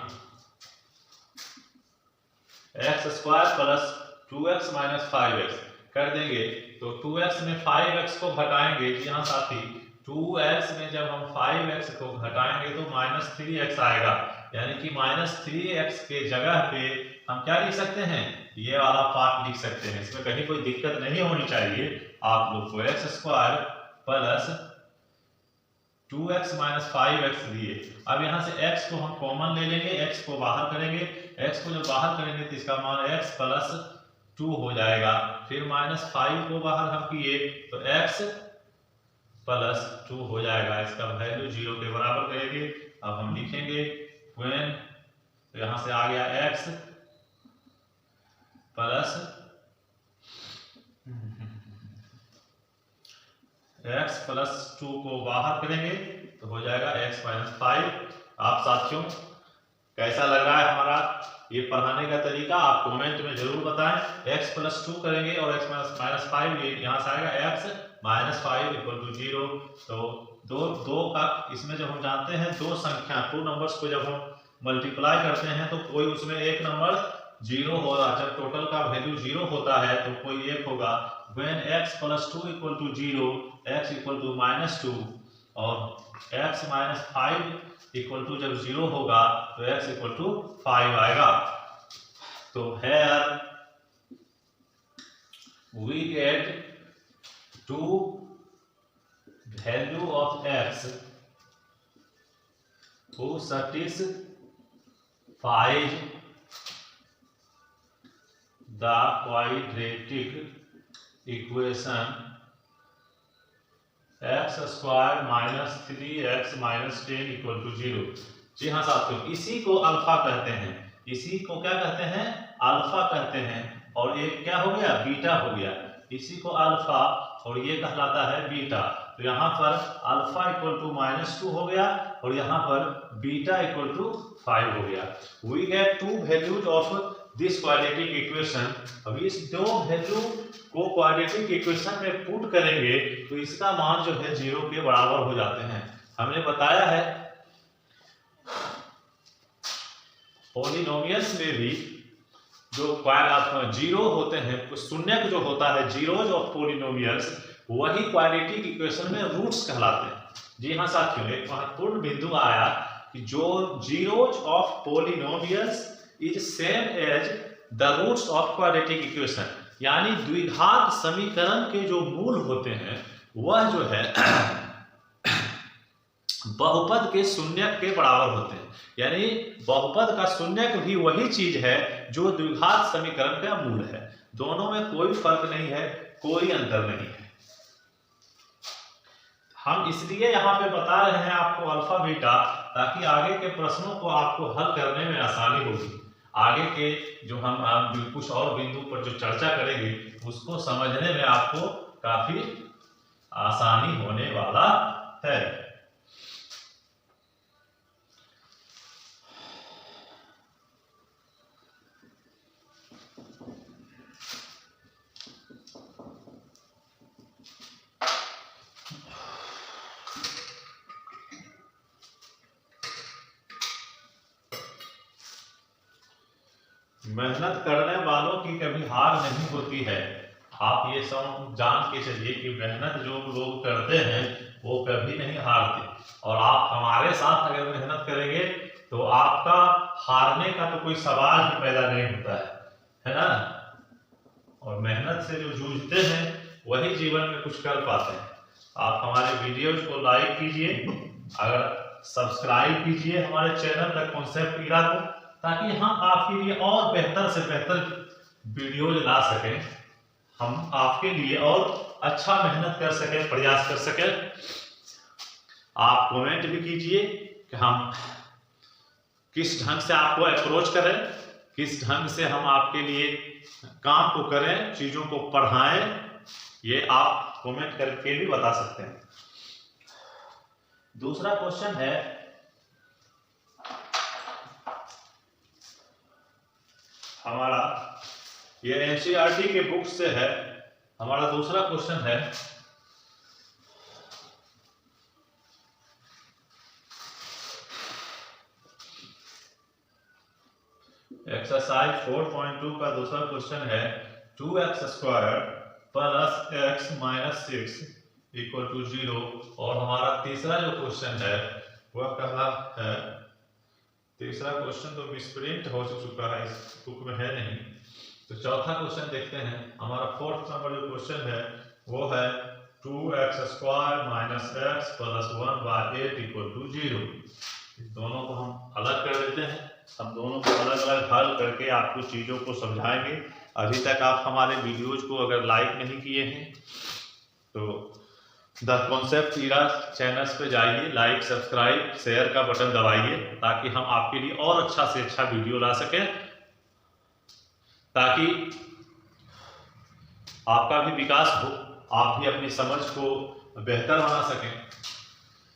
x square plus 2x minus 5x कर देंगे तो 2x में 5x को घटाएंगे। जी हाँ साथी, 2x में जब हम 5x को घटाएंगे तो -3x आएगा, यानी कि -3x के जगह पे हम क्या लिख सकते हैं, ये वाला पार्ट लिख सकते हैं। इसमें कहीं कोई दिक्कत नहीं होनी चाहिए आप लोग को। x square plus 2x minus 5x दिए। अब यहाँ से x को हम कॉमन ले लेंगे, x को बाहर करेंगे। x को जब बाहर करेंगे तो इसका मान x प्लस 2 हो जाएगा। फिर -5 को बाहर हम किए तो x प्लस 2 हो जाएगा। इसका वैल्यू 0 के बराबर करेंगे। अब हम लिखेंगे when, तो यहाँ से आ गया x प्लस 2 को बाहर करेंगे तो हो जाएगा x माइनस 5। आप साथियों कैसा लग रहा है हमारा ये पढ़ाने का तरीका, आप कमेंट में जरूर बताएं। x प्लस 2 करेंगे और x माइनस 5, ये यहाँ से आएगा x माइनस 5 इक्वल टू 0। तो दो का इसमें जब हम जानते हैं दो नंबर्स को जब हम मल्टीप्लाई करते हैं तो कोई उसमें एक नंबर 0 होगा। जब टोटल का वैल्यू 0 होता है तो कोई एक होगा। when x plus 2 equal to 0, x equal to -2 और x माइनस 5 इक्वल टू जब 0 होगा तो x इक्वल टू 5 आएगा। तो here we get two value of x who satisfies the quadratic equation x square minus 3x minus 10 equal to 0। जी हाँ साथियों, इसी को अल्फा कहते हैं। इसी को क्या कहते हैं, अल्फा कहते हैं। और एक क्या हो गया, बीटा हो गया। इसी को अल्फा और ये कहलाता है बीटा। तो यहाँ पर अल्फा इक्वल टू -2 हो गया और यहाँ पर बीटा इक्वल टू 5 हो गया। We get two values of this quadratic equation. अब इस दो वैल्यू को क्वाड्रेटिक इक्वेशन में पुट करेंगे तो इसका मान जो है 0 के बराबर हो जाते हैं। हमने बताया है पॉलिनोमियल्स में भी जो जीरो होते हैं, शून्य जो होता है, जीरोज ऑफ पॉलिनोमियल्स, वही क्वाड्रेटिक इक्वेशन में रूट्स कहलाते हैं। जी हाँ साथियों, एक महत्वपूर्ण बिंदु आया कि जो zeros of polynomials is same as the roots of quadratic equation, यानी द्विघात समीकरण के जो मूल होते हैं वह जो है बहुपद के शून्य के बराबर होते हैं। यानी बहुपद का शून्य भी वही चीज है जो द्विघात समीकरण का मूल है। दोनों में कोई फर्क नहीं है, कोई अंतर नहीं है। हम इसलिए यहाँ पे बता रहे हैं आपको अल्फा बीटा, ताकि आगे के प्रश्नों को आपको हल करने में आसानी होगी। आगे के जो हम कुछ और बिंदु पर जो चर्चा करेंगे उसको समझने में आपको काफी आसानी होने वाला है। मेहनत करने वालों की कभी हार नहीं होती है। आप ये सब जान के चलिए कि मेहनत जो लोग करते हैं वो कभी नहीं हारते, और आप हमारे साथ अगर मेहनत करेंगे तो आपका हारने का तो कोई सवाल ही पैदा नहीं होता है ना। और मेहनत से जो जूझते हैं वही जीवन में कुछ कर पाते हैं। आप हमारे वीडियोज को लाइक कीजिए, अगर सब्सक्राइब कीजिए हमारे चैनल द कॉन्सेप्ट ईरा को, ताकि हम आपके लिए और बेहतर से बेहतर वीडियोज ला सकें, हम आपके लिए और अच्छा मेहनत कर सकें, प्रयास कर सकें। आप कमेंट भी कीजिए कि हम किस ढंग से आपको अप्रोच करें, किस ढंग से हम आपके लिए काम को करें, चीजों को पढ़ाएं, ये आप कमेंट करके भी बता सकते हैं। दूसरा क्वेश्चन है, हमारा ये एनसीईआरटी के बुक से है। हमारा दूसरा क्वेश्चन है, एक्सरसाइज 4.2 का दूसरा क्वेश्चन है 2x² plus x minus 6 equal to 0। और हमारा तीसरा जो क्वेश्चन है वह कहा है, तीसरा क्वेश्चन तो मिसप्रिंट हो चुका है, इस बुक में है नहीं। तो चौथा क्वेश्चन देखते हैं। हमारा फोर्थ नंबर जो क्वेश्चन है वो है 2x² minus x plus 1/8 equal to 0। इस दोनों को हम अलग कर देते हैं। हम दोनों को अलग अलग हल करके आपको चीज़ों को समझाएंगे। अभी तक आप हमारे वीडियोज को अगर लाइक नहीं किए हैं तो द कॉन्सेप्ट ईरा चैनल्स पे जाइए, लाइक सब्सक्राइब शेयर का बटन दबाइए, ताकि हम आपके लिए और अच्छा से अच्छा वीडियो ला सकें, ताकि आपका भी विकास हो, आप भी अपनी समझ को बेहतर बना सकें।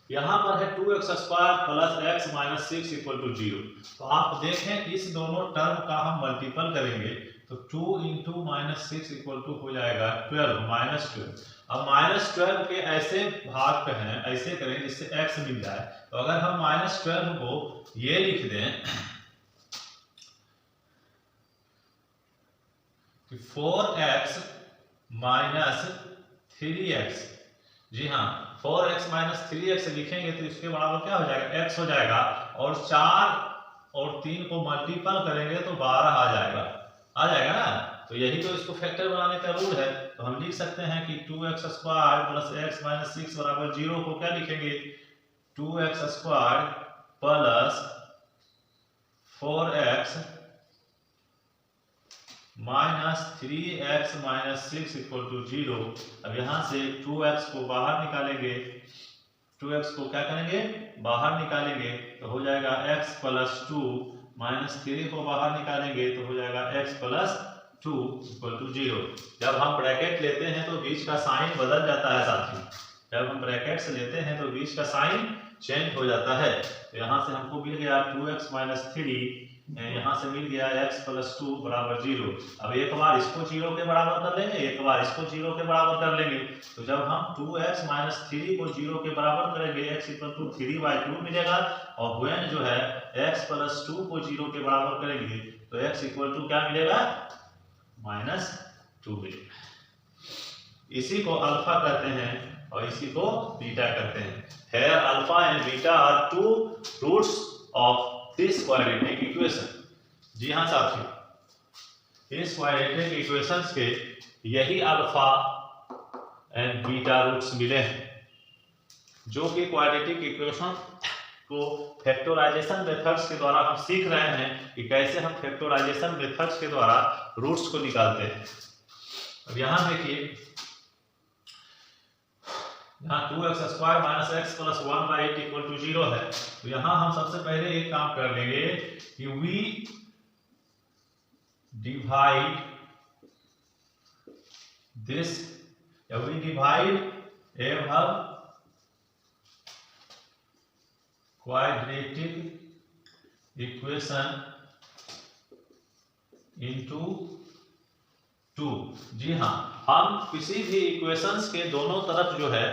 यहाँ पर है 2x² plus x minus 6 equal to 0। तो आप देखें इस दोनों टर्म का हम मल्टीपल करेंगे तो 2 इंटू माइनस 6 इक्वल टू हो जाएगा 12 माइनस 12। अब माइनस 12 के ऐसे भाग पे हैं, ऐसे करें जिससे x मिल जाए। तो अगर हम माइनस 12 को ये लिख दें कि 4x माइनस 3x, जी हाँ 4x माइनस 3x लिखेंगे तो इसके बराबर क्या हो जाएगा, x हो जाएगा। और 4 और 3 को मल्टीपल करेंगे तो 12 आ जाएगा ना। तो यही तो इसको फैक्टर बनाने का रूल है। तो हम लिख सकते हैं कि 2x² प्लस x माइनस 6 बराबर 0 को क्या लिखेंगे, 2x² plus 4x minus 3x minus 6 equal to 0। अब यहाँ से 2x को बाहर निकालेंगे, 2x को क्या करेंगे, बाहर निकालेंगे तो हो जाएगा x प्लस 2, माइनस 3 को बाहर निकालेंगे तो हो जाएगा x प्लस 2 इक्वल टू 0। जब हम ब्रैकेट लेते हैं तो बीच का साइन बदल जाता है साथियों। जब हम ब्रैकेट्स लेते हैं तो बीच का साइन चेंज हो जाता है। तो यहाँ से हमको मिल गया 2x माइनस 3 यहाँ से मिल गया x + 2 = 0। अब एक बार इसको 0 के बराबर कर लेंगे, एक बार इसको 0 के बराबर कर लेंगे। तो जब हम 2x - 3 को 0 के बराबर करेंगे x = 3/2 मिलेगा, और when जो है x + 2 को 0 के बराबर करेंगे तो x = क्या मिलेगा, -2 मिलेगा। इसी को अल्फा कहते हैं और इसी को बीटा कहते हैं। Here alpha and beta are 2 roots of this quadratic equation. जी हाँ साथियों, इस क्वाड्रेटिक इक्वेशंस के यही अल्फा एंड बीटा रूट्स मिले हैं, जो कि क्वाड्रेटिक इक्वेशन को फैक्टराइजेशन मेथड्स के द्वारा हम सीख रहे हैं कि कैसे हम फैक्टराइजेशन मेथड्स के द्वारा रूट्स को निकालते हैं। अब यहाँ देखिए, यहाँ 2x² - x + 1/8 = 0 है। तो यहाँ हम सबसे पहले एक काम कर लेंगे कि we divide this, we divide above quadratic equation into 2। जी हाँ, हम किसी भी इक्वेशंस के दोनों तरफ जो है,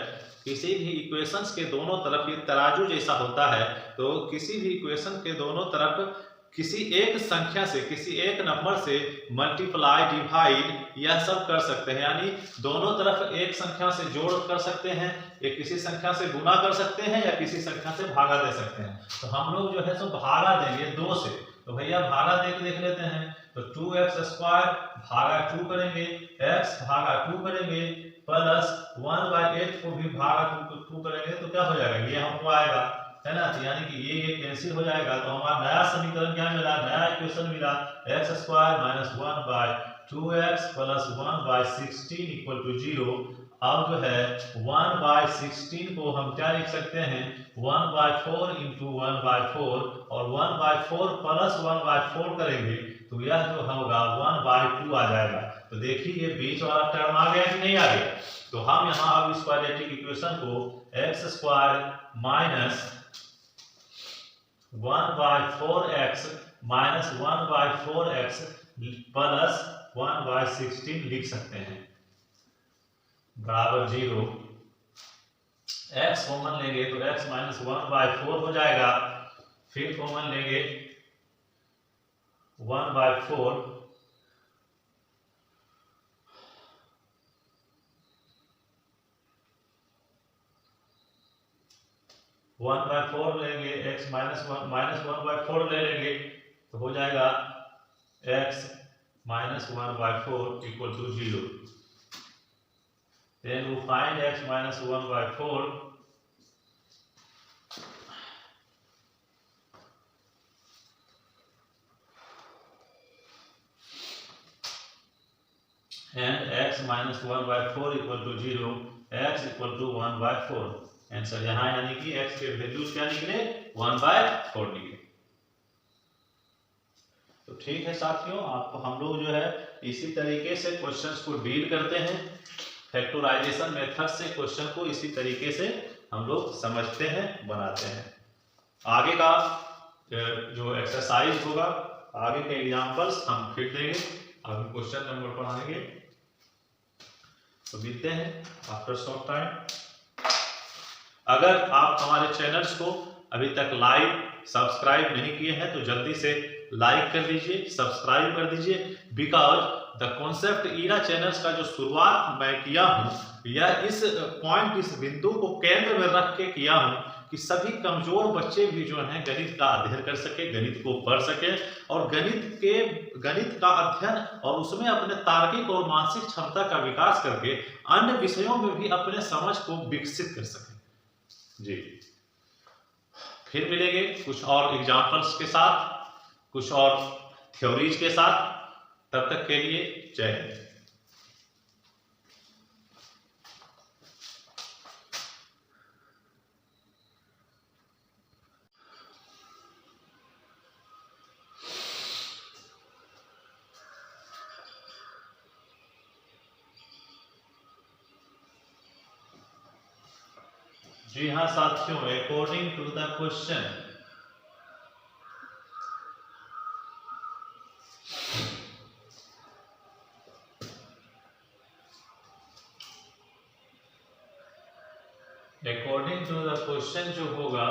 किसी भी इक्वेशंस के दोनों तरफ ये तराजू जैसा होता है, तो किसी भी इक्वेशन के दोनों तरफ किसी एक संख्या से, किसी एक नंबर से मल्टीप्लाई, डिवाइड यह सब कर सकते हैं। यानी दोनों तरफ एक संख्या से जोड़ कर सकते हैं, या किसी संख्या से गुना कर सकते हैं, या किसी संख्या से भागा दे सकते हैं। तो हम लोग जो है सो भागा देंगे 2 से। तो भैया भागा देख लेते हैं। तो 2x² भागा 2 करेंगे, x भागा 2 करेंगे, प्लस 1/8 को भी भागा 2 करेंगे, तो क्या हो जाएगा, ये हमको आएगा, है ना। तो यानी कि ये कैंसिल हो जाएगा। तो हमारा नया समीकरण क्या मिला, नया इक्वेशन मिला, x² - 1/2x + 1/16 = 0। अब जो है 1/16 को हम क्या लिख सकते हैं, 1/4 × 1/4, और 1/4 + 1/4 करेंगे तो यह जो होगा 1/2 आ जाएगा। तो देखिए ये बीच वाला टर्म आ गया कि नहीं आ गया। तो हम यहाँ अब इस क्वाड्रेटिक इक्वेशन को x² - 1/4x - 1/4x + 1/16 लिख सकते हैं, बराबर 0। x कॉमन लेंगे तो x - 1/4 हो जाएगा, फिर कॉमन लेंगे 1/4, लेंगे, x - 1/4 ले लेंगे तो हो जाएगा x - 1/4 = 0। Then we find x - 1/4, and x - 1/4 = 0, x = 1/4। Answer यहाँ यानी कि x के वैल्यूज क्या निकले, 1/4 निकले। तो ठीक है साथियों, आपको हम लोग जो है इसी तरीके से क्वेश्चंस को डील करते हैं, फैक्टराइजेशन मेथड से क्वेश्चन को इसी तरीके से हम लोग समझते हैं, बनाते हैं। आगे का जो एक्सरसाइज होगा, आगे के एग्जांपल्स हम फिर देंगे, अभी क्वेश्चन नंबर पढ़ाएंगे। तो मिलते हैं आफ्टर शॉर्ट टाइम। अगर आप हमारे चैनल्स को अभी तक लाइक सब्सक्राइब नहीं किए हैं तो जल्दी से लाइक कर दीजिए, सब्सक्राइब कर दीजिए, because the concept era channels का जो शुरुआत मैं किया हूँ, यह इस पॉइंट, इस बिंदु को केंद्र में रख के किया हूँ कि सभी कमजोर बच्चे भी जो हैं गणित का अध्ययन कर सके, गणित को पढ़ सके, और गणित का अध्ययन और उसमें अपने तार्किक और मानसिक क्षमता का विकास करके अन्य विषयों में भी अपने समझ को विकसित कर सके। जी, फिर मिलेंगे कुछ और एग्जाम्पल्स के साथ, कुछ और थ्योरीज के साथ। तब तक के लिए जय हिंद। जी हाँ साथियों, according to the question question जो होगा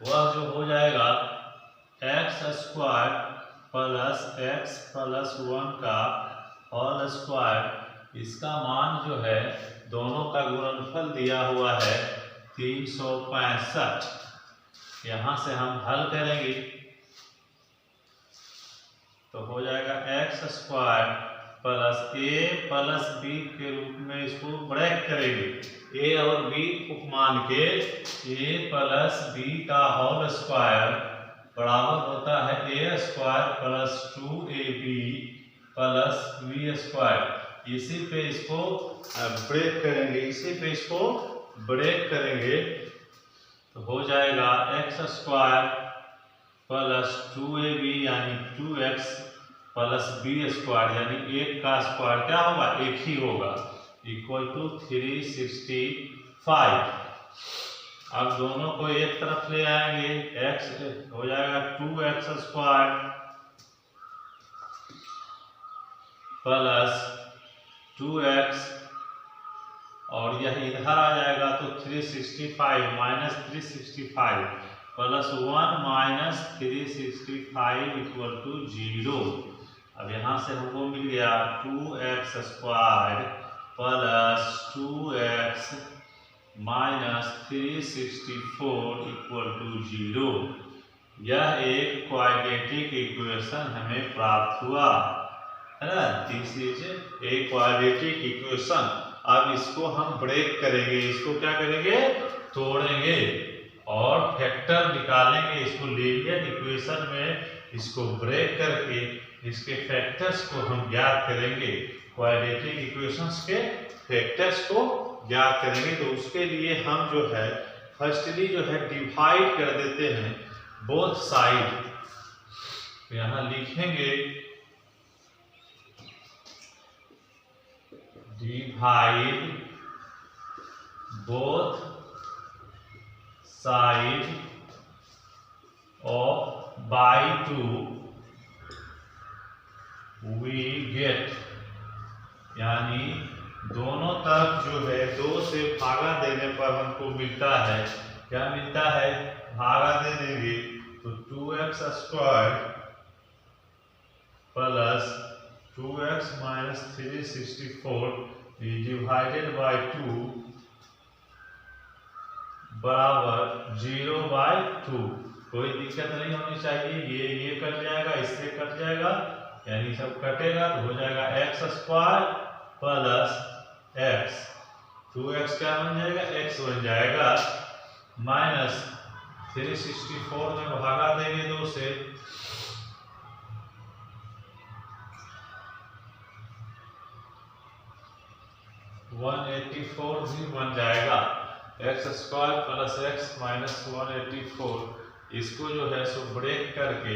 वह जो हो जाएगा x square plus x plus 1 का होल स्क्वायर। इसका मान जो है दोनों का गुणनफल दिया हुआ है 365। यहाँ से हम हल करेंगे तो हो जाएगा एक्स स्क्वायर प्लस ए प्लस बी के रूप में इसको ब्रेक करेंगे। ए और बी को मान के ए प्लस बी का होल स्क्वायर बराबर होता है A square plus 2ab plus B square. इसी पे इसको ब्रेक करेंगे, इसी पे इसको ब्रेक करेंगे तो हो जाएगा एक्स स्क्वायर प्लस 2ab यानी 2x प्लस बी स्क्वायर यानी 1 का स्क्वायर क्या होगा 1 ही होगा इक्वल टू 365। अब दोनों को एक तरफ ले आएंगे, x हो जाएगा 2x स्क्वायर प्लस 2x और यह इधर आ जाएगा तो 365 minus 365 plus 1 minus 365 equal to 0। अब यहाँ से हमको मिल गया 2x square plus 2x minus 364 equal to 0। यह एक क्वाड्रेटिक इक्वेशन हमें प्राप्त हुआ है ना। This is a quadratic equation. अब इसको हम ब्रेक करेंगे, इसको क्या करेंगे तोड़ेंगे और फैक्टर निकालेंगे। इसको लीनियर इक्वेशन में इसको ब्रेक करके इसके फैक्टर्स को हम ज्ञात करेंगे। क्वाड्रेटिक इक्वेशंस के फैक्टर्स को ज्ञात करेंगे तो उसके लिए हम जो है फर्स्टली जो है डिवाइड कर देते हैं बोथ साइड। तो यहाँ लिखेंगे divide both side of by 2 we get, यानी दोनों तरफ जो है 2 से भागा देने पर हमको मिलता है, क्या मिलता है भागा दे देंगे तो 2x square plus 2x minus 364 divided by 2 बराबर 0/2। कोई दिक्कत नहीं होनी चाहिए, ये कट जाएगा, इससे कट जाएगा यानी सब कटेगा तो हो जाएगा x square plus x 2x क्या बन जाएगा x बन जाएगा माइनस 364 में भागा देंगे 2 से 184 भी बन जाएगा x square plus x minus 184। इसको जो है सो ब्रेक करके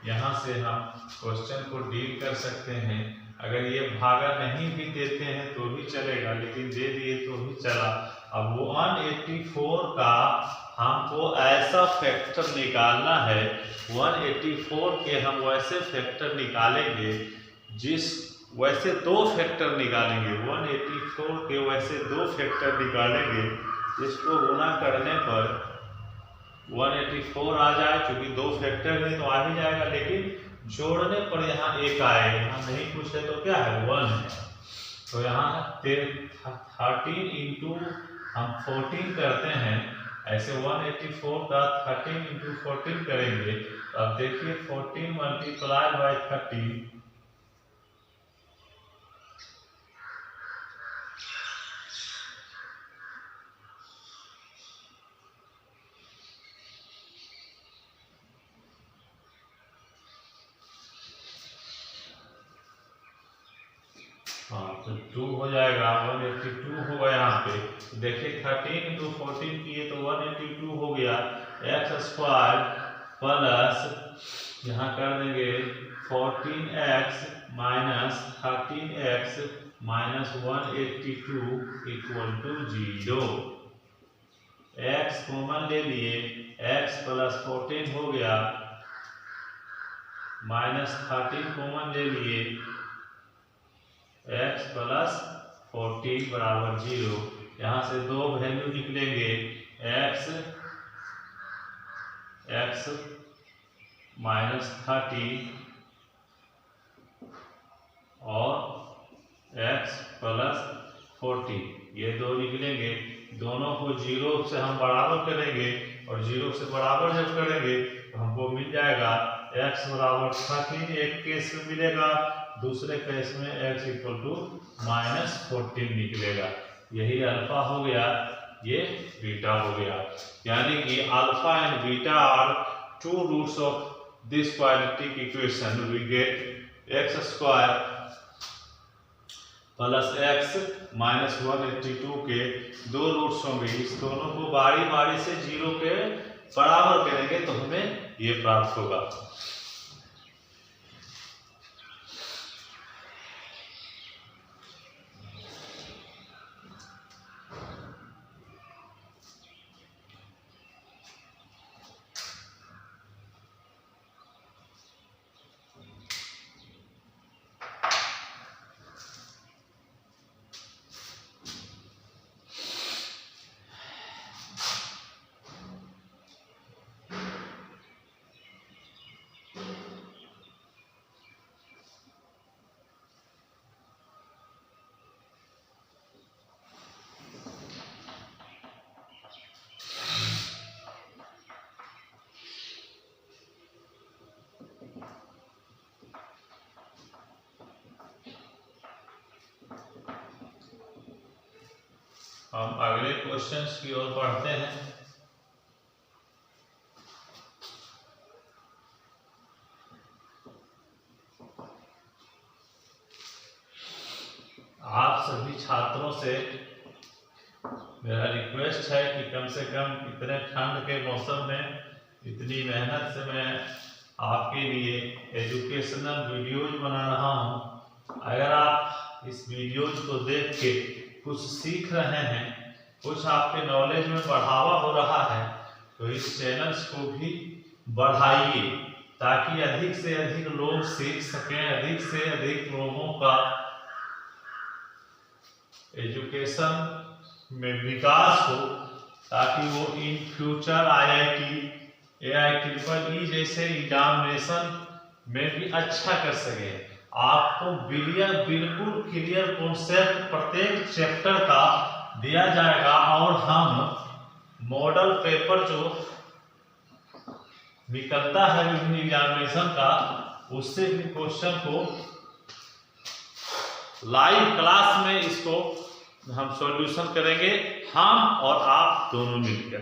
यहाँ से हम क्वेश्चन को डील कर सकते हैं। अगर ये भागा नहीं भी देते हैं तो भी चलेगा, लेकिन दे दिए तो भी चला। अब 184 का हमको ऐसा फैक्टर निकालना है, 184 के हम वैसे फैक्टर निकालेंगे वैसे 2 फैक्टर निकालेंगे, 184 के वैसे 2 फैक्टर निकालेंगे। इसको गुना करने पर 184 आ जाए, क्योंकि 2 फैक्टर है तो आ ही जाएगा, लेकिन जोड़ने पर यहाँ 1 आएगा। यहाँ नहीं कुछ है तो क्या है 1 है, तो यहाँ 13 इंटू हम 14 करते हैं। ऐसे 184 का 13 इंटू 14 करेंगे। अब देखिए 14 मल्टीप्लाई बाई 13 तो 2 हो जाएगा, 182 होगा। यहाँ पे देखिए 13 इंटू 14 किए तो 182 हो गया। एक्स स्क्वायर प्लस यहाँ कर देंगे 14x minus 13x minus 182 equal to 0। x common ले लिए, x प्लस 14 हो गया, माइनस 13 कॉमन ले लिए, x प्लस 14 बराबर 0। यहाँ से दो वैल्यू निकलेंगे, x -30 और x + 40, ये दो निकलेंगे। दोनों को 0 से हम बराबर करेंगे और 0 से बराबर जब करेंगे तो हमको मिल जाएगा x = 30 एक केस में मिलेगा, दूसरे केस में x = -14 निकलेगा। यही अल्फा हो गया, ये बीटा हो गया। यानी कि alpha and beta are two roots of this quadratic equation. We get x² + x -182 के दो रूट्स होंगे। इस दोनों को बारी बारी से 0 के बराबर करेंगे तो हमें ये प्राप्त होगा। हम अगले क्वेश्चंस की ओर बढ़ते हैं। आप सभी छात्रों से मेरा रिक्वेस्ट है कि कम से कम इतने ठंड के मौसम में इतनी मेहनत से मैं आपके लिए एजुकेशनल वीडियोज बना रहा हूं। अगर आप इस वीडियोज को देख के कुछ सीख रहे हैं, कुछ आपके नॉलेज में बढ़ावा हो रहा है, तो इस चैनल्स को भी बढ़ाइए ताकि अधिक से अधिक लोग सीख सकें, अधिक से अधिक लोगों का एजुकेशन में विकास हो, ताकि वो इन फ्यूचर IIT, AIEEE जैसे एग्जामिनेशन में भी अच्छा कर सके। आपको बिल्कुल क्लियर कॉन्सेप्ट प्रत्येक चैप्टर का दिया जाएगा और हम मॉडल पेपर जो निकलता है विभिन्न एग्जामिनेशन का, उससे भी क्वेश्चन को लाइव क्लास में इसको हम सॉल्यूशन करेंगे, हम और आप दोनों मिलकर।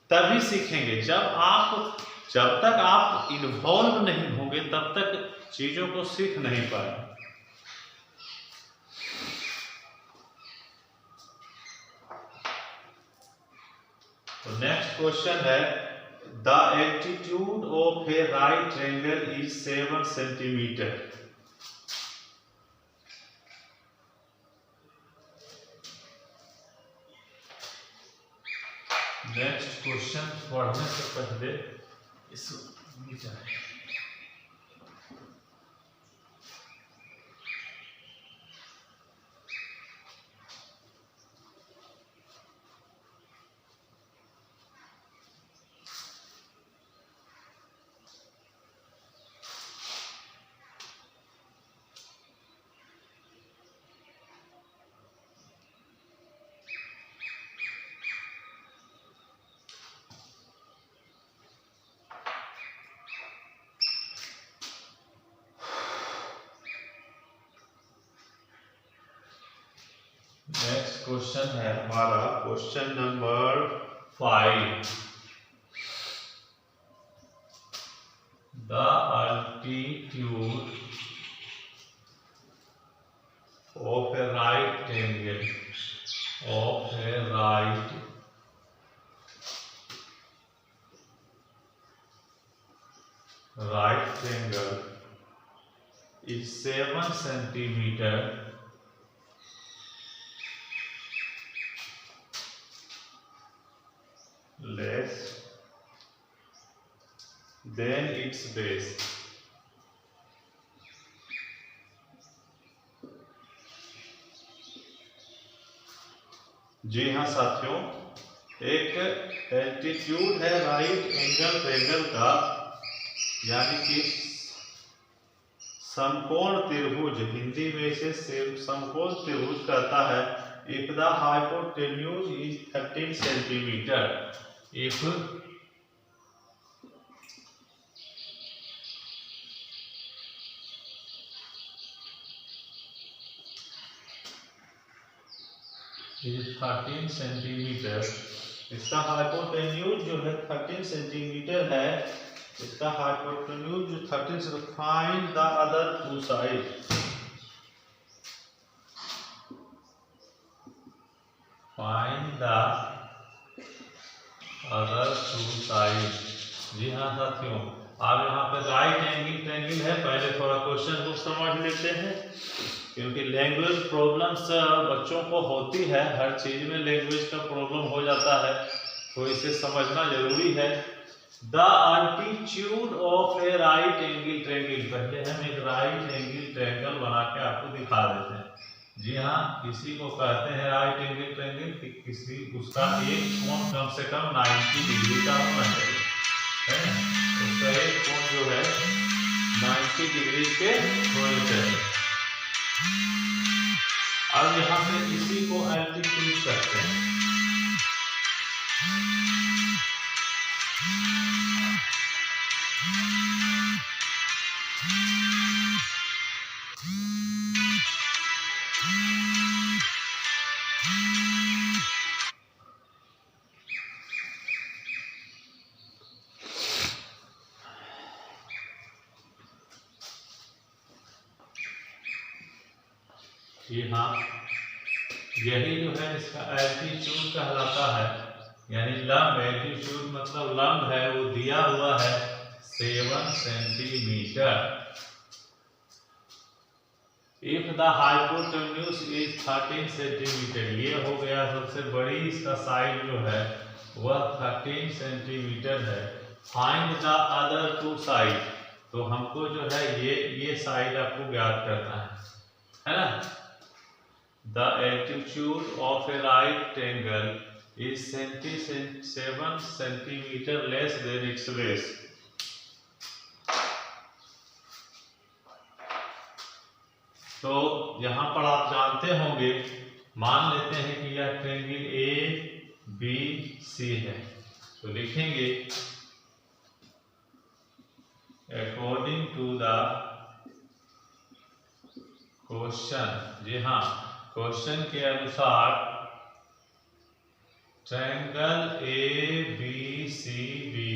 तभी सीखेंगे। जब तक आप इन्वॉल्व नहीं होंगे तब तक चीजों को सीख नहीं पाएंगे। तो नेक्स्ट क्वेश्चन है, the altitude of A right angle is 7 centimetre. Next question पढ़ने से पहले इस नेक्स्ट क्वेश्चन है हमारा question number 5। The altitude of A right angle is 7 centimeter less than its base. जी हाँ साथियों, एक एल्टीट्यूड है राइट एंगल ट्रायंगल का, यानी कि समकोण त्रिभुज, हिंदी में इसे समकोण त्रिभुज कहता है। If the hypotenuse is 13 centimetre, if is 13 centimetre, इसका हाइपोटेन्यूज जो है 13 सेंटीमीटर है। इसका हाइपोटेन्यूज जो 13 से, find the other two side, find the other two side. जी हाँ साथियों, अब यहाँ पे राइट एंगल ट्रायंगल है। पहले थोड़ा क्वेश्चन को समझ लेते हैं, क्योंकि लैंग्वेज प्रॉब्लम्स बच्चों को होती है, हर चीज में लैंग्वेज का प्रॉब्लम हो जाता है, तो इसे समझना जरूरी है। The altitude of A right angle triangle, पहले हम एक राइट एंगल ट्रायंगल बना के आपको दिखा देते हैं। जी हाँ, किसी को कहते हैं राइट एंगल ट्रायंगल कि किसी उसका एक कोण कम से कम 90 डिग्री का होना चाहिए, है ना? उसका एक कोण जो है 90 डिग्री के होने चाहिए। अब यहाँ पे इसी को एल्टीट्यूड कहते हैं। जी हाँ, यही जो है इसका एल्टीट्यूड कहलाता है, यानी लंब। एल्टीट्यूड मतलब लंब है, वो दिया हुआ है 7 centimetre. If the hypotenuse is 13 centimetre, ये हो गया सबसे बड़ी इसका साइड जो है वह 13 सेंटीमीटर है। Find the other two side, तो हमको जो है ये साइड आपको ज्ञात करना है ना? The altitude of a right angle is 7 centimeter less than its base. तो यहाँ पर आप जानते होंगे, मान लेते हैं कि यह ट्रायंगल ए बी सी है, तो लिखेंगे अकॉर्डिंग टू द क्वेश्चन। जी हाँ, क्वेश्चन के अनुसार triangle A B C B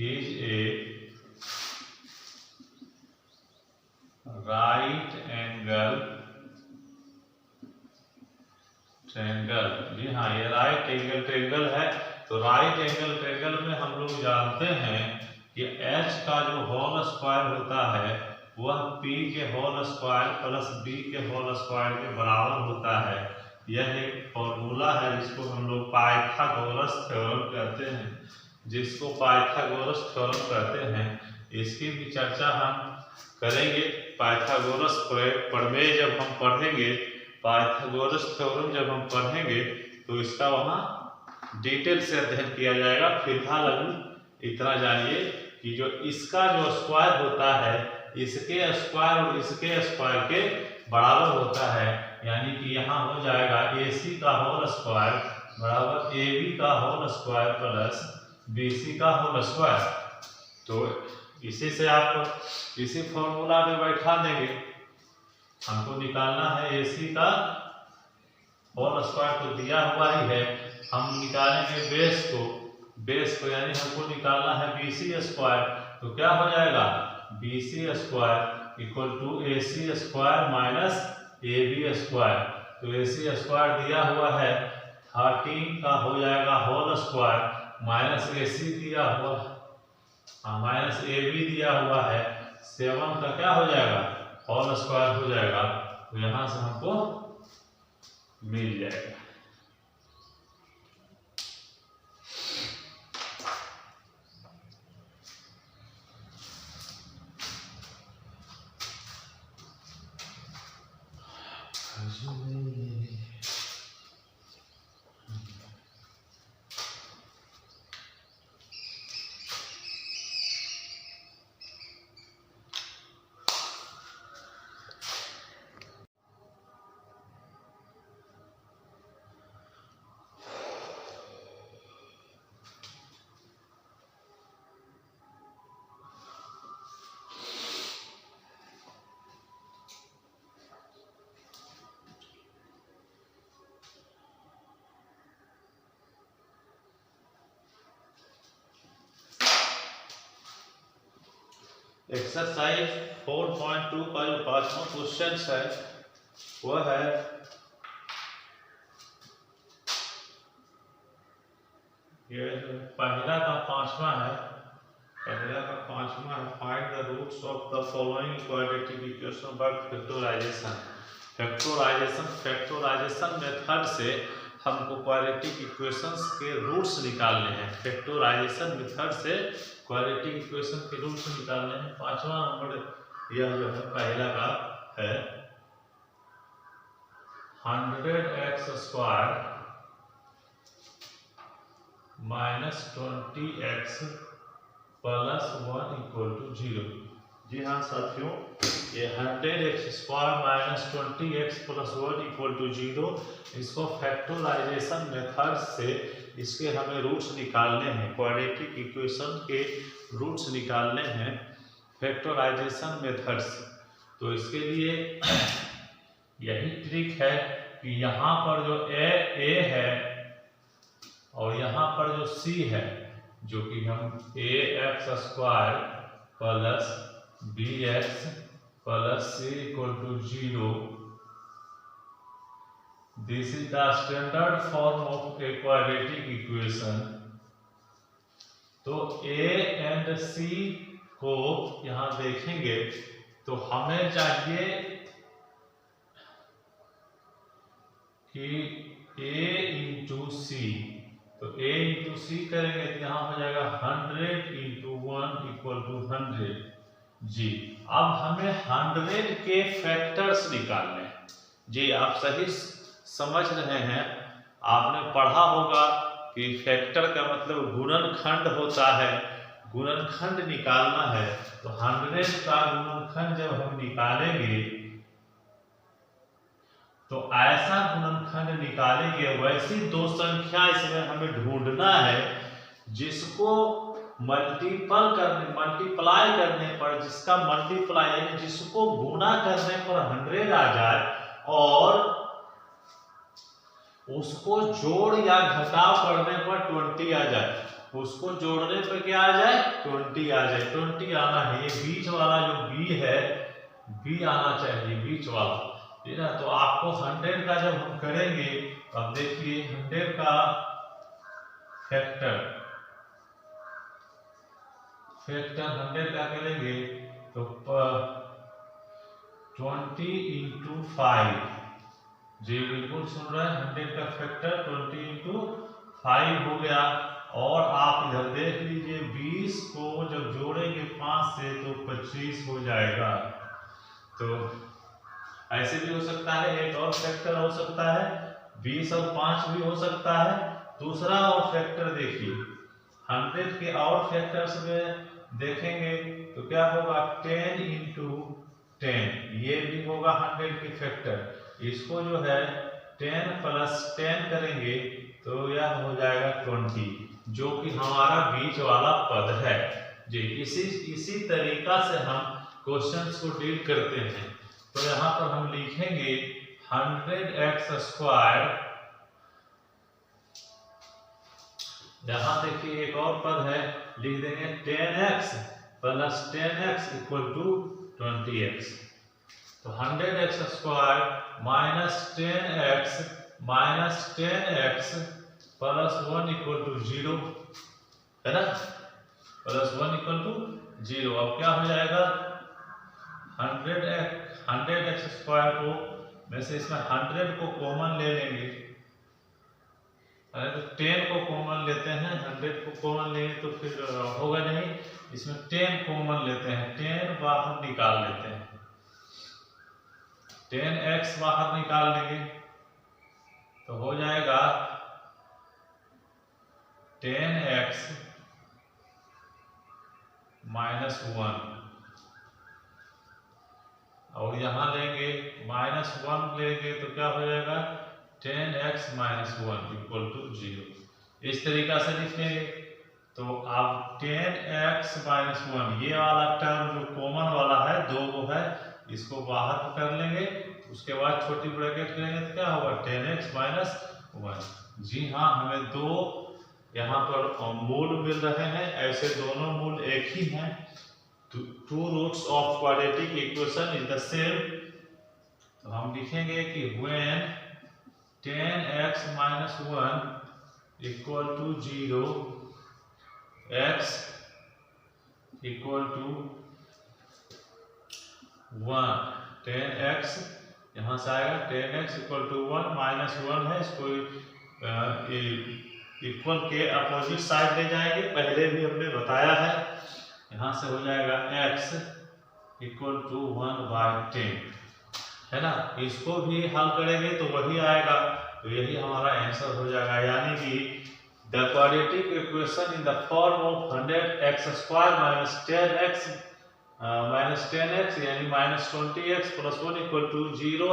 is a right angle triangle. जी हाँ, ये राइट एंगल ट्रायंगल है। तो राइट एंगल ट्रायंगल में हम लोग जानते हैं कि h का जो होल स्क्वायर होता है वह p के होल स्क्वायर प्लस b के होल स्क्वायर के बराबर होता है। यह एक फॉर्मूला है जिसको हम लोग पाइथागोरस थ्योरम कहते हैं, इसकी भी चर्चा हम करेंगे। पाइथागोरस प्रमेय जब हम पढ़ेंगे, पाइथागोरस थ्योरम जब हम पढ़ेंगे, तो इसका वहाँ डिटेल से अध्ययन किया जाएगा। फिलहाल अभी इतना जानिए कि जो इसका जो स्क्वायर होता है इसके स्क्वायर और इसके स्क्वायर के बराबर होता है, यानी कि यहाँ हो जाएगा AC का होल स्क्वायर बराबर AB का होल स्क्वायर प्लस BC का होल स्क्वायर। तो इसी से आप इसी फॉर्मूला में बैठा देंगे। हमको निकालना है AC का होल स्क्वायर, तो दिया हुआ ही है, हम निकालेंगे बेस को यानी हमको निकालना है BC स्क्वायर। तो क्या हो जाएगा, BC square equal to AC square minus AB square. तो AC स्क्वायर दिया हुआ है 13 का हो जाएगा होल स्क्वायर माइनस AC दिया हुआ माइनस AB दिया हुआ है 7 का क्या हो जाएगा, होल स्क्वायर हो जाएगा। तो यहाँ से हमको मिल जाएगा। एक्सरसाइज 4.2 का जो 5वां क्वेश्चन है वह है ये पहला का 5वां है। Find the roots of the following quadratic equation by factorisation. Factorisation method से हमको क्वाड्रेटिक इक्वेशंस के रूट्स निकालने हैं। फैक्टराइजेशन मेथड से क्वाड्रेटिक इक्वेशन के रूट्स निकालने हैं। 5वां नंबर यह जो है पहला का है 100x² minus 20x plus 1 equal to 0। जी हाँ साथियों, ये 100x² minus 20x plus 1 equal to 0, इसको फैक्टराइजेशन मेथड से इसके हमें रूट्स निकालने हैं। क्वाड्रेटिक इक्वेशन के रूट्स निकालने हैं फैक्टराइजेशन मेथड से। तो इसके लिए यही ट्रिक है कि यहाँ पर जो a है और यहाँ पर जो c है, जो कि हम ax² plus bx plus c equal to 0, this is the standard form of a quadratic equation. तो a एंड c को यहाँ देखेंगे तो हमें चाहिए कि a इंटू c, तो a इंटू सी करेंगे तो यहाँ हो जाएगा 100 इंटू 1 इक्वल टू 100 जी। अब हमें 100 के फैक्टर्स निकालने हैं। जी आप सही समझ रहे हैं, आपने पढ़ा होगा कि फैक्टर का मतलब गुणनखंड होता है। गुणनखंड निकालना है तो 100 का गुणनखंड जब हम निकालेंगे तो ऐसा गुणनखंड निकालेंगे, वैसी दो संख्या इसमें हमें ढूंढना है जिसको मल्टीप्लाई करने पर, जिसका मल्टीप्लाई यानी जिसको गुणा करने पर 100 आ जाए और उसको जोड़ या घटाव करने पर 20 आ जाए। उसको जोड़ने पर क्या आ जाए? 20 आ जाए। 20 आना है, ये बीच वाला जो b है, b आना चाहिए, बीच वाला, ठीक है। तो आपको 100 का जब हम करेंगे, अब देखिए 100 का फैक्टर 100 का करेंगे तो 20 इंटू 5, जी बिल्कुल सुन रहे हैं, 100 का फैक्टर 20 इंटू 5 हो गया। और आप इधर देख लीजिए 20 को जब जोड़ेंगे 5 से तो 25 हो जाएगा। तो ऐसे भी हो सकता है, एक और फैक्टर हो सकता है 20 और 5 भी हो सकता है। दूसरा और फैक्टर देखिए 100 के और फैक्टर्स में देखेंगे तो क्या होगा 10 इंटू 10, ये भी होगा 100 के फैक्टर। इसको जो है 10 प्लस 10 करेंगे तो यह हो जाएगा 20, जो कि हमारा बीच वाला पद है जी। इसी तरीका से हम क्वेश्चंस को डील करते हैं। तो यहाँ पर हम लिखेंगे 100x², यहाँ देखिए एक और पद है, लिख देंगे 10x plus 10x equal to 20x। तो 100x² minus 10x plus 1 equal to 0, है ना, प्लस 1 इक्वल टू 0। अब क्या हो जाएगा 100x² को में से इसमें 100 को कॉमन ले लेंगे, तो 10 को कॉमन लेते हैं, 100 को कॉमन लेंगे तो फिर होगा नहीं, इसमें 10 कॉमन लेते हैं, 10 बाहर निकाल लेते हैं, 10x बाहर निकाल लेंगे तो हो जाएगा 10x माइनस 1, और यहां लेंगे -1 लेंगे तो क्या हो जाएगा 10x माइनस 1 इक्वल टू 0। इस तरीका से लिखेंगे। तो अब 10x माइनस 1, ये वाला टर्म जो कॉमन वाला है, दो वो है, इसको बाहर कर लेंगे। उसके बाद छोटी ब्रैकेट करेंगे तो क्या होगा 10x माइनस 1। जी हाँ, हमें दो यहाँ पर मूल मिल रहे हैं, ऐसे दोनों मूल एक ही हैं। Two roots of quadratic equation is the same, तो हम लिखेंगे कि when tan x minus 1 equal to 0, x equal to 1, tan x यहाँ से आएगा tan x equal to 1 minus 1 है, इसको इक्वल के अपोजिट साइड ले जाएंगे, पहले भी हमने बताया है। यहाँ से हो जाएगा x इक्वल टू 1/10, है ना। इसको भी हल करेंगे तो वही आएगा, तो यही हमारा आंसर हो जाएगा। यानी कि the quadratic equation in the form of 100x² minus 10x यानी -20x + 1 = 0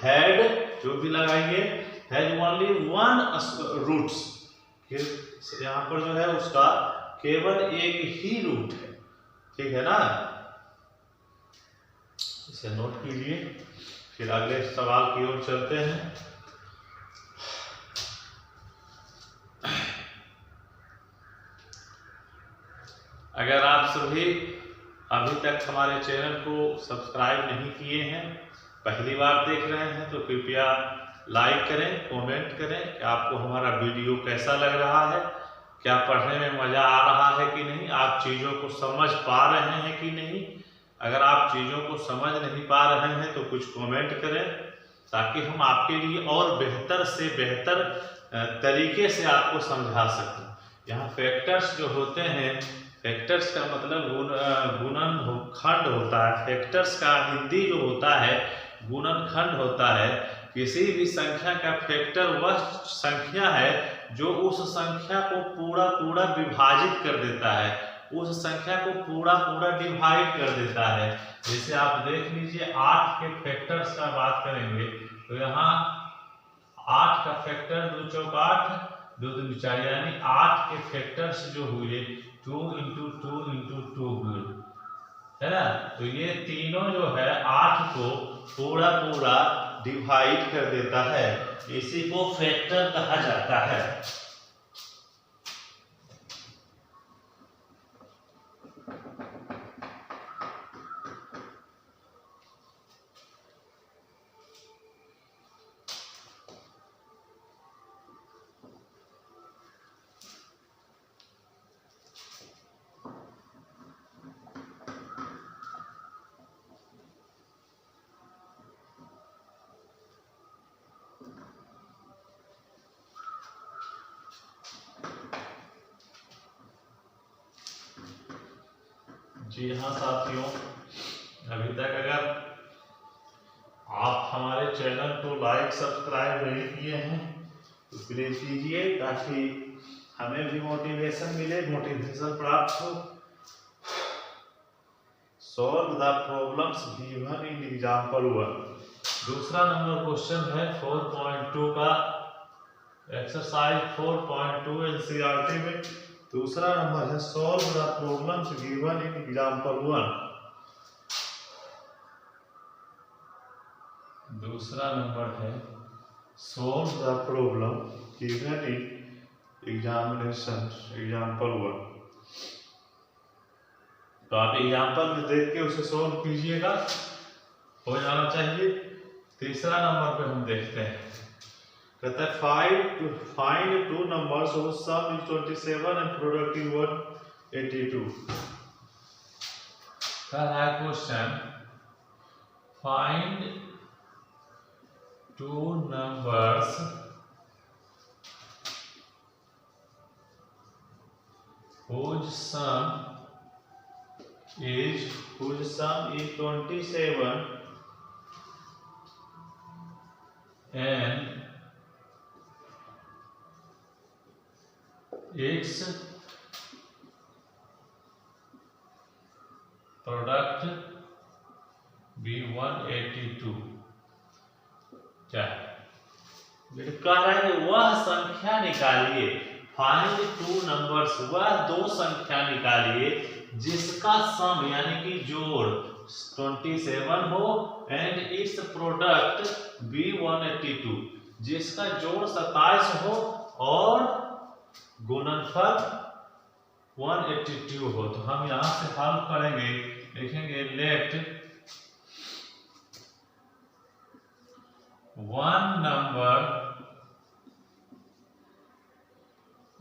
had जो भी लगाएंगे हैज ओनली 1 रूट्स, यहाँ पर जो है उसका केवल एक ही रूट है, ठीक है ना। इसे नोट कीजिए, फिर अगले सवाल की ओर चलते हैं। अगर आप सभी अभी तक हमारे चैनल को सब्सक्राइब नहीं किए हैं, पहली बार देख रहे हैं, तो कृपया लाइक करें, कमेंट करें कि आपको हमारा वीडियो कैसा लग रहा है, क्या पढ़ने में मजा आ रहा है कि नहीं, आप चीज़ों को समझ पा रहे हैं कि नहीं। अगर आप चीज़ों को समझ नहीं पा रहे हैं तो कुछ कमेंट करें, ताकि हम आपके लिए और बेहतर से बेहतर तरीके से आपको समझा सकें। यहाँ फैक्टर्स जो होते हैं, फैक्टर्स का मतलब गुणनखंड होता है। फैक्टर्स का हिंदी जो होता है गुणनखंड होता है। किसी भी संख्या का फैक्टर वह संख्या है जो उस संख्या को पूरा विभाजित कर देता है, उस संख्या को पूरा डिवाइड कर देता है। जैसे आप देख लीजिए 8 के फैक्टर्स का बात करेंगे तो यहाँ 8 का फैक्टर 2 चौक 8, 2 दूनी 4, यानी 8 के फैक्टर्स जो हुए 2 × 2 × 2 हुए, है ना। तो ये तीनों जो है 8 को पूरा डिवाइड कर देता है, इसी को फैक्टर कहा जाता है। जी हाँ साथियों, अभी तक अगर आप हमारे चैनल को लाइक सब्सक्राइब नहीं किए हैं तो प्लीज कीजिए, ताकि हमें भी मोटिवेशन मिले, मोटिवेशन प्राप्त हो। Solve the problems given in example 1। दूसरा नंबर क्वेश्चन है 4.2 का, एक्सरसाइज 4.2 एनसीईआरटी में दूसरा नंबर है solve the problems given in example 1। दूसरा नंबर है solve the problem given in example 1। तो आप एग्जांपल में देख के उसे सॉल्व कीजिएगा, हो जाना चाहिए। तीसरा नंबर पे हम देखते हैं, कहता है find two numbers whose sum is 27 and product is 182। कह रहा है question, find two numbers whose sum is 27 and its product be 182। क्या कह रहा है, वह संख्या निकालिए, फाइंड टू नंबर्स, वह दो संख्या निकालिए जिसका सम यानी कि जोड़ 27 हो एंड इट्स प्रोडक्ट बी 182, जिसका जोड़ 27 हो और गुणनफल 182 हो, तो हम यहाँ से हल करेंगे, लिखेंगे let one number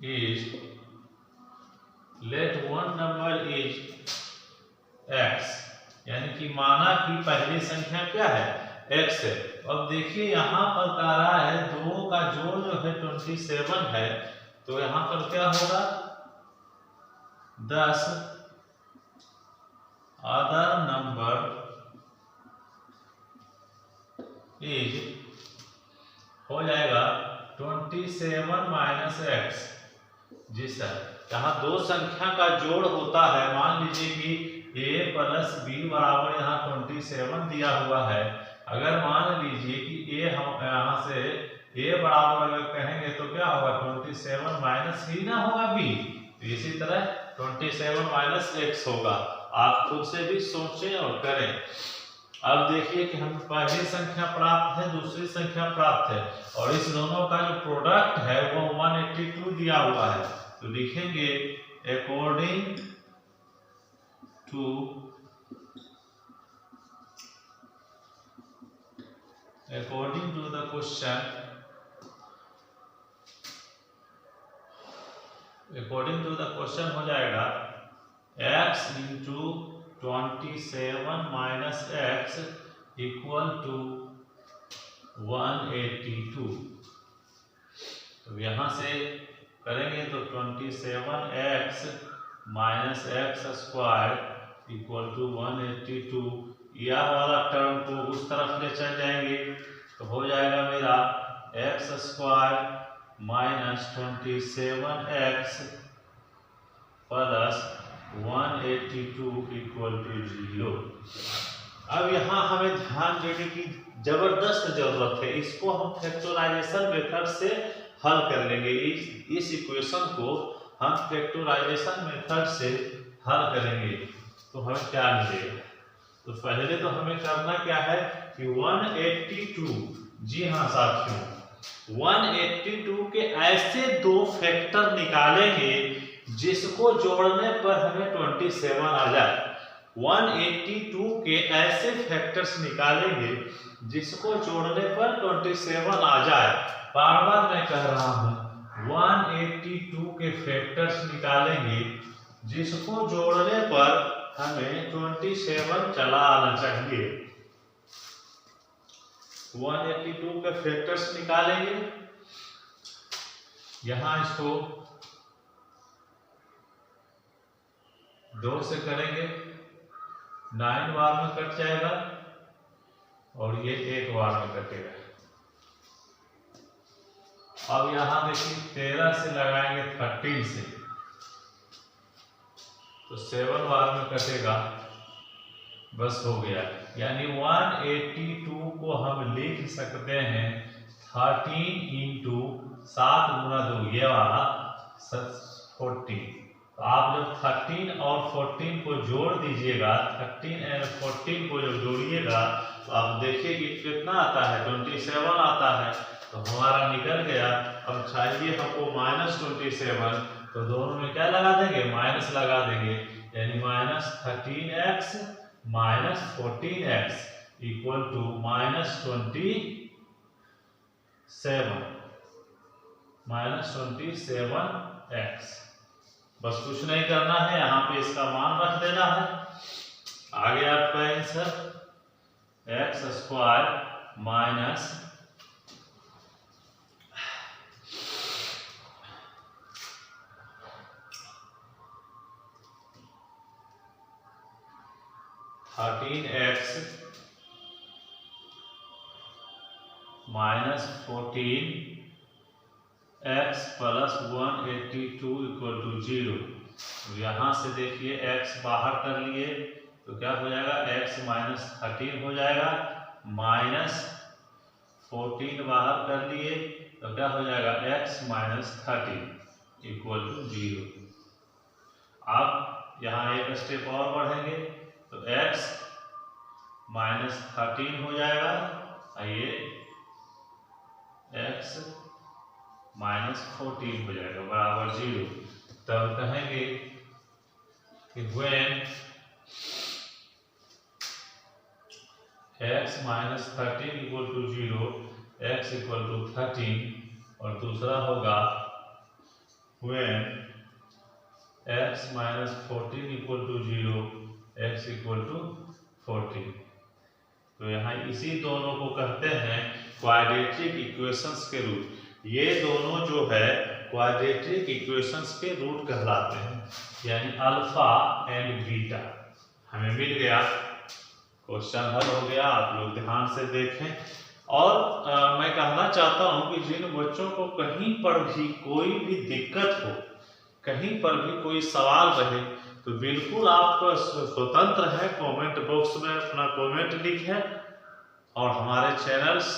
is x, यानी कि माना कि पहली संख्या क्या है, x है। अब देखिए यहाँ पर कह रहा है दो का जोड़ जो है 27 है, तो यहाँ पर क्या होगा 10 अदर नंबर इज हो जाएगा 27 माइनस x। जी सर, यहाँ दो संख्या का जोड़ होता है, मान लीजिए कि a प्लस b बराबर यहाँ 27 दिया हुआ है। अगर मान लीजिए कि a हम यहाँ से a बराबर अगर कहेंगे तो क्या होगा 27 माइनस ही ना होगा b, तो इसी तरह 27 माइनस x होगा। आप खुद से भी सोचें और करें। अब देखिए कि हम पहली संख्या प्राप्त है, दूसरी संख्या प्राप्त है, और इस दोनों का जो प्रोडक्ट है वो 182 दिया हुआ है। तो लिखेंगे अकॉर्डिंग टू द क्वेश्चन, हो जाएगा x into 27 minus x equal to 182। तो यहाँ से करेंगे तो 27x minus x square equal to 182, यह वाला टर्म को उस तरफ ले चल जाएंगे, तो हो जाएगा मेरा x square minus 27x plus 182 equal to 0। अब यहाँ हमें ध्यान देने की जबरदस्त जरूरत है, इसको हम फैक्टराइजेशन मेथड से हल कर लेंगे। इस इक्वेशन को हम फैक्टराइजेशन मेथड से हल करेंगे तो हमें क्या मिलेगा। तो पहले तो हमें करना क्या है कि 182, जी हाँ साथियों, 182 के ऐसे दो फैक्टर निकालेंगे जिसको जोड़ने पर हमें 27 आ जाए। 182 के ऐसे फैक्टर्स निकालेंगे जिसको जोड़ने पर 27 आ जाए। बार बार मैं कह रहा हूं, 182 के फैक्टर्स निकालेंगे जिसको जोड़ने पर हमें 27 चला आना चाहिए। 182 के फैक्टर्स निकालेंगे, यहां इसको 2 से करेंगे, 9 बार में कट जाएगा और ये 1 बार में कटेगा। अब यहां देखिए 13 से लगाएंगे 13 से, तो 7 बार में कटेगा, बस हो गया। यानी 182 को हम लिख सकते हैं 13 इंटू 7 गुना 2, ये वाला 14। तो आप जब 13 और 14 को जोड़ दीजिएगा, 13 एंड 14 को जब जोड़िएगा तो आप देखिए कि कितना आता है, 27 आता है। तो हमारा निकल गया। अब चाहिए हमको -27, तो दोनों में क्या लगा देंगे, माइनस लगा देंगे, यानी -13x minus 14x equal to -27x। बस कुछ नहीं करना है, यहाँ पे इसका मान रख देना है। आगे आपका answer x square minus 13x minus 14x plus 182 equal to 0। यहाँ से देखिए x बाहर कर लिए तो क्या हो जाएगा, x माइनस 13 हो जाएगा, माइनस 14 बाहर कर लिए तो क्या हो जाएगा, x माइनस 13 इक्वल टू 0। अब यहाँ एक स्टेप और बढ़ेंगे तो x माइनस 13 हो जाएगा, ये x माइनस 14 हो जाएगा बराबर 0। तब कहेंगे कि when x minus 13 equal to 0, x equal to 13, और दूसरा होगा when x minus 14 equal to 0, x equal to 14। तो यहाँ इसी दोनों को कहते हैं क्वाड्रेटिक इक्वेशंस के रूट। ये दोनों जो है क्वाड्रेटिक इक्वेशंस के रूट कहलाते हैं, यानी अल्फा एंड बीटा। हमें मिल गया, क्वेश्चन हल हो गया। आप लोग ध्यान से देखें। और मैं कहना चाहता हूं कि जिन बच्चों को कहीं पर भी कोई भी दिक्कत हो, कहीं पर भी कोई सवाल रहे, तो बिल्कुल आप स्वतंत्र है, कमेंट बॉक्स में अपना कमेंट लिखें। और हमारे चैनल्स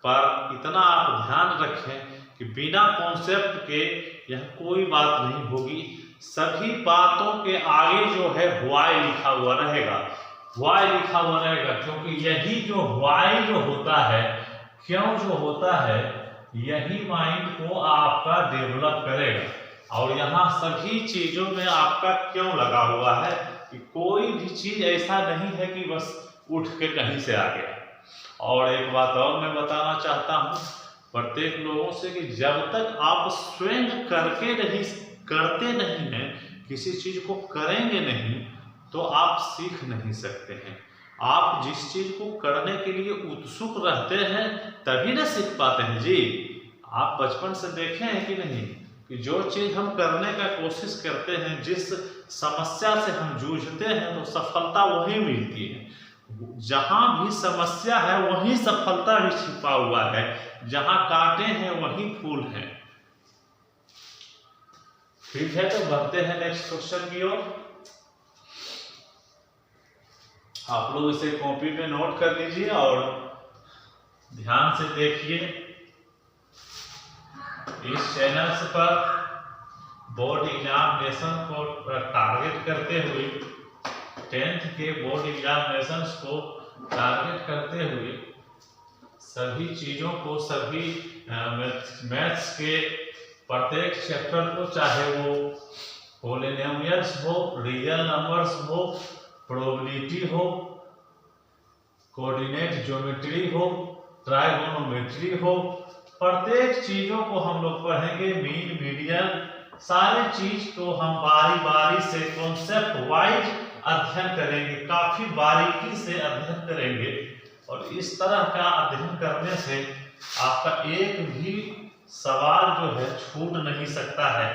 पर इतना आप ध्यान रखें कि बिना कॉन्सेप्ट के यह कोई बात नहीं होगी। सभी बातों के आगे जो है व्हाई लिखा हुआ रहेगा, व्हाई लिखा हुआ रहेगा, क्योंकि यही जो व्हाई जो होता है, क्यों जो होता है, यही माइंड को आपका डेवलप करेगा। और यहाँ सभी चीजों में आपका क्यों लगा हुआ है कि कोई भी चीज ऐसा नहीं है कि बस उठ के कहीं से आ गया। और एक बात और मैं बताना चाहता हूँ प्रत्येक लोगों से कि जब तक आप स्वयं करते नहीं हैं, किसी चीज को करेंगे नहीं, तो आप सीख नहीं सकते हैं। आप जिस चीज को करने के लिए उत्सुक रहते हैं तभी ना सीख पाते हैं जी। आप बचपन से देखे हैं कि नहीं कि जो चीज हम करने का कोशिश करते हैं, जिस समस्या से हम जूझते हैं, तो सफलता वहीं मिलती है। जहां भी समस्या है वहीं सफलता भी छिपा हुआ है, जहां कांटे हैं वहीं फूल हैं। ठीक है, तो बढ़ते हैं नेक्स्ट क्वेश्चन की ओर। आप लोग इसे कॉपी पे नोट कर लीजिए और ध्यान से देखिए। इस चैनल पर बोर्ड एग्जामिनेशन को टारगेट करते हुए, 10th के बोर्ड एग्जामिनेशंस को टारगेट करते हुए सभी चीजों को, सभी मैथ्स के प्रत्येक चैप्टर को, चाहे वो पॉलिनोमियल्स हो, रियल नंबर्स हो, प्रोबेबिलिटी हो, कोऑर्डिनेट ज्योमेट्री हो, ट्राइगोनोमेट्री हो, प्रत्येक चीजों को हम लोग पढ़ेंगे। मीन, मीडियन, सारे चीज को हम बारी बारी से कॉन्सेप्ट वाइज अध्ययन करेंगे, काफी बारीकी से अध्ययन करेंगे। और इस तरह का अध्ययन करने से आपका एक भी सवाल जो है छूट नहीं सकता है।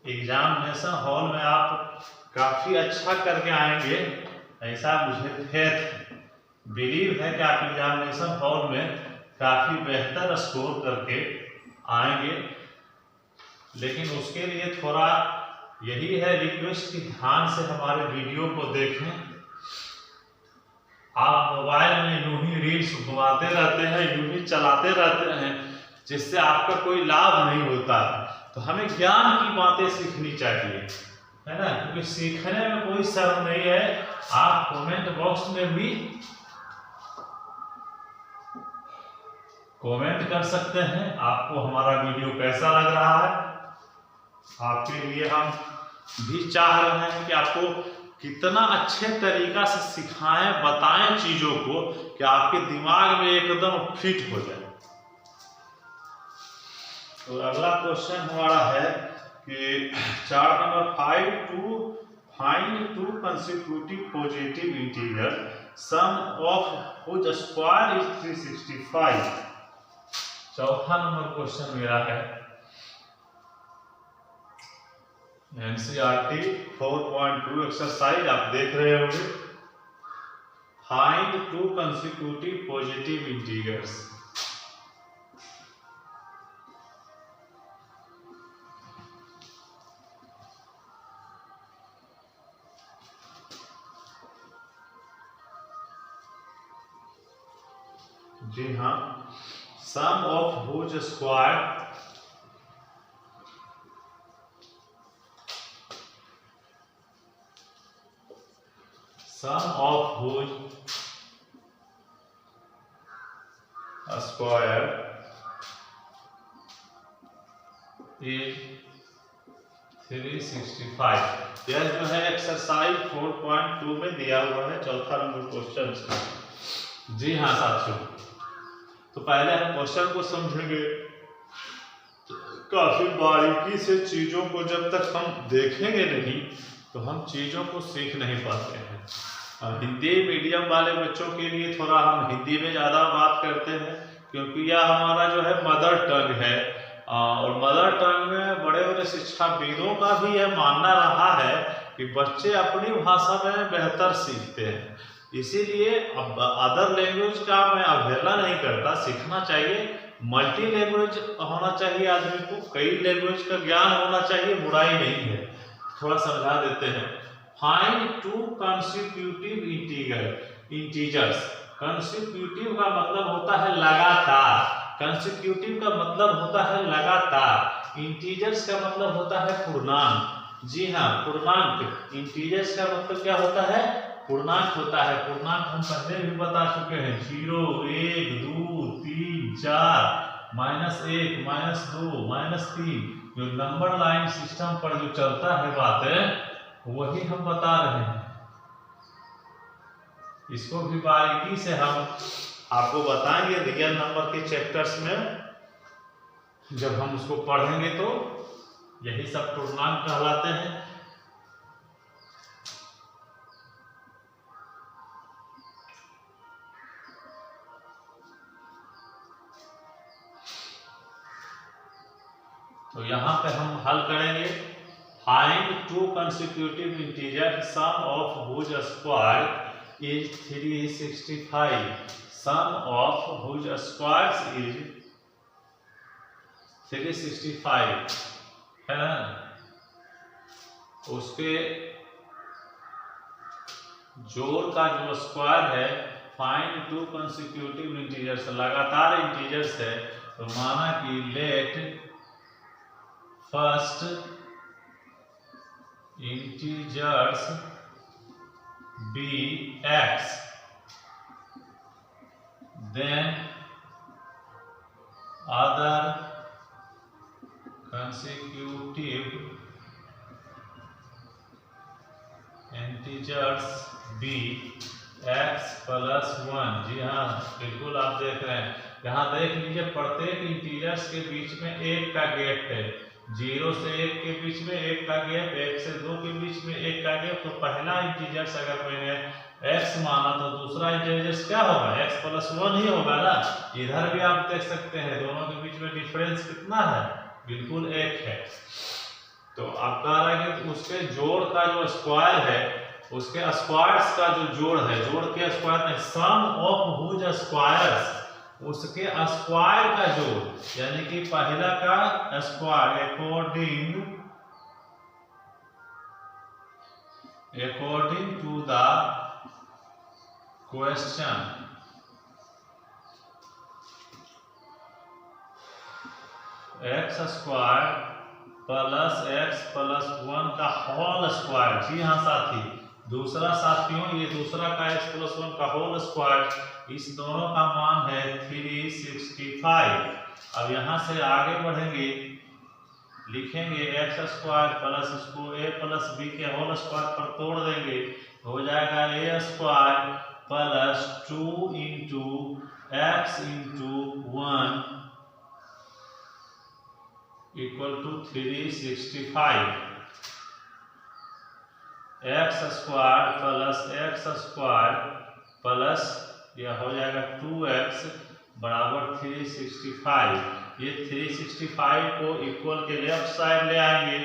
एग्जामिनेशन हॉल में आप काफी अच्छा करके आएंगे, ऐसा मुझे बिलीव है कि आप एग्जामिनेशन हॉल में काफी बेहतर स्कोर करके आएंगे। लेकिन उसके लिए थोड़ा यही है रिक्वेस्ट कि ध्यान से हमारे वीडियो को देखें। आप मोबाइल में यूं ही रील्स घुमाते रहते हैं, यूं ही चलाते रहते हैं, जिससे आपका कोई लाभ नहीं होता है। तो हमें ज्ञान की बातें सीखनी चाहिए, है ना, क्योंकि सीखने में कोई शर्म नहीं है। आप कमेंट बॉक्स में भी कमेंट कर सकते हैं, आपको हमारा वीडियो कैसा लग रहा है। आपके लिए हम भी चाह रहे हैं कि आपको कितना अच्छे तरीका से सिखाएं, बताएं चीजों को कि आपके दिमाग में एकदम फिट हो जाए। तो अगला क्वेश्चन हमारा है कि chart number 5 to find two consecutive positive integer sum of which square is 365। चौथा नंबर क्वेश्चन मेरा है NCERT 4.2 एक्सरसाइज आप देख रहे होंगे। Find two consecutive positive integers. जी हाँ, sum of which square sum of whose square is 365। यह जो है एक्सरसाइज 4.2 में दिया हुआ है, चौथा नंबर क्वेश्चन। जी हाँ साथियों, तो पहले हम क्वेश्चन को समझेंगे। काफी बारीकी से चीजों को जब तक हम देखेंगे नहीं तो हम चीजों को सीख नहीं पाते हैं। हिंदी मीडियम वाले बच्चों के लिए थोड़ा हम हिंदी में ज़्यादा बात करते हैं, क्योंकि यह हमारा जो है मदर टंग है। और मदर टंग में बड़े बड़े शिक्षाविदों का भी यह मानना रहा है कि बच्चे अपनी भाषा में बेहतर सीखते हैं। इसीलिए अब अदर लैंग्वेज का मैं अवहेलना नहीं करता, सीखना चाहिए। मल्टी लैंग्वेज होना चाहिए आदमी को, कई लैंग्वेज का ज्ञान होना चाहिए, बुराई नहीं है। थोड़ा समझा देते हैं। Find two consecutive integers. Consecutive का मतलब होता है लगातार, कंसेक्यूटिव का मतलब होता है लगातार, इंटीजर्स का मतलब होता है पूर्णांक। जी हाँ, पूर्णांक। इंटीजर्स का मतलब क्या होता है? पूर्णांक होता है। पूर्णांक हम पहले भी बता चुके हैं, 0, 1, 2, 3, 4, -1, -2, -3। जो नंबर लाइन सिस्टम पर जो चलता है बातें, वही हम बता रहे हैं। इसको भी बारीकी से हम आपको बताएंगे रियल नंबर के चैप्टर्स में। जब हम उसको पढ़ेंगे तो यही सब पूर्णांक कहलाते हैं। तो यहाँ पे हम हल करेंगे। Find two consecutive integer sum of whose square is 365। Sum of whose squares is 365 है ना। उसके जोड़ का जो स्क्वायर है, फाइंड टू कंसेक्यूटिव इंटीजर्स, लगातार इंटीजर्स है। तो माना कि let first integers be x, then other consecutive integers b x + 1। जी हाँ, बिल्कुल आप देख रहे हैं। यहाँ देख लीजिए, प्रत्येक इंटीजर्स के बीच में 1 का गैप है। 0 से 1 के बीच में 1 का गैप, 1 से 2 के बीच में 1 का गैप। तो पहला इंटीजर्स अगर मैंने x माना तो दूसरा इंटीजर्स क्या होगा? x + 1 ही होगा ना। इधर भी आप देख सकते हैं, दोनों के बीच में डिफरेंस कितना है? बिल्कुल 1 है। तो आप कह रहे हैं कि उसके जोड़ का जो स्क्वायर है, उसके स्क्वायर्स का जो जोड़ है, जोड़ के स्क्वायर में सम ऑफ हुज स्क्वायर्स, उसके स्क्वायर का जोड़, यानी कि पहला का square according to the question, x² + x + 1 का होल स्क्वायर। जी हाँ साथी, दूसरा साथियों, ये दूसरा का x + 1 का होल स्क्वायर, इस दोनों का मान है 365। अब यहाँ से आगे बढ़ेंगे, लिखेंगे x² प्लस इसको a + b के होल स्क्वायर पर तोड़ देंगे, हो जाएगा a² + 2 × x × 1 = 365। x² + x² plus यह हो जाएगा 2x = 365। ये 365 को इक्वल के लेफ्ट साइड ले आएंगे,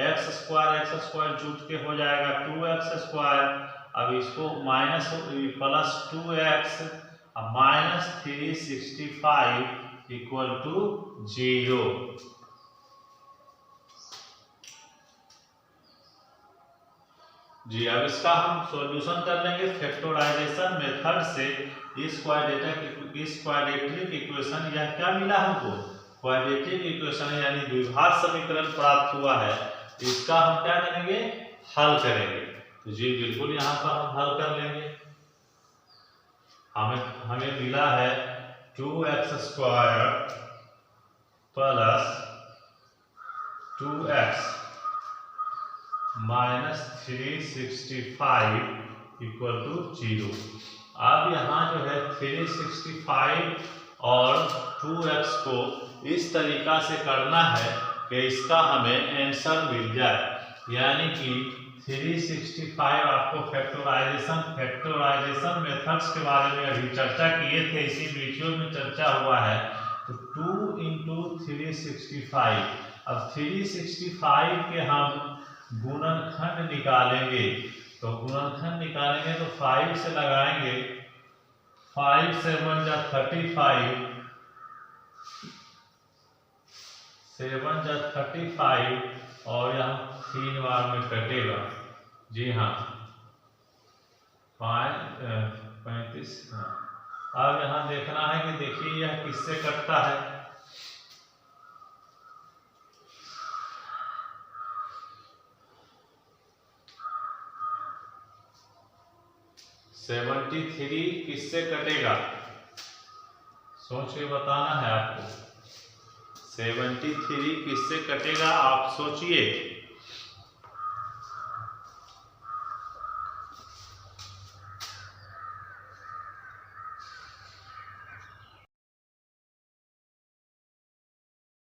x² जुट के हो जाएगा 2x²। अब इसको माइनस +2x -365 = 0। जी, अब इसका हम सॉल्यूशन कर लेंगे फैक्टराइजेशन मेथड से। इस क्वाड्रेटिक इक्वेशन, यह क्या मिला हमको? क्वाड्रेटिक इक्वेशन यानी द्विघात समीकरण प्राप्त हुआ है। इसका हम क्या करेंगे? हल करेंगे। तो जी बिल्कुल, यहाँ पर हम हल कर लेंगे। हमें मिला है 2x² + 2x minus 365 equal to 0। अब यहाँ जो है 365 और 2x को इस तरीका से करना है कि इसका हमें आंसर मिल जाए, यानी कि 365 आपको फैक्टराइजेशन मेथड्स के बारे में अभी चर्चा किए थे, इसी वीडियो में चर्चा हुआ है। तो 2 इंटू 365, अब 365 के हम गुणनखंड निकालेंगे। तो गुणनखंड निकालेंगे तो 5 से लगाएंगे, 5 7 जा 35, 7 जा 35 और यहाँ 3 बार में कटेगा। जी हाँ 35। हाँ अब यहाँ देखना है कि देखिए यह किससे कटता है। सेवेंटी 73 किससे कटेगा, सोच के बताना है आपको। 73 किससे कटेगा आप सोचिए।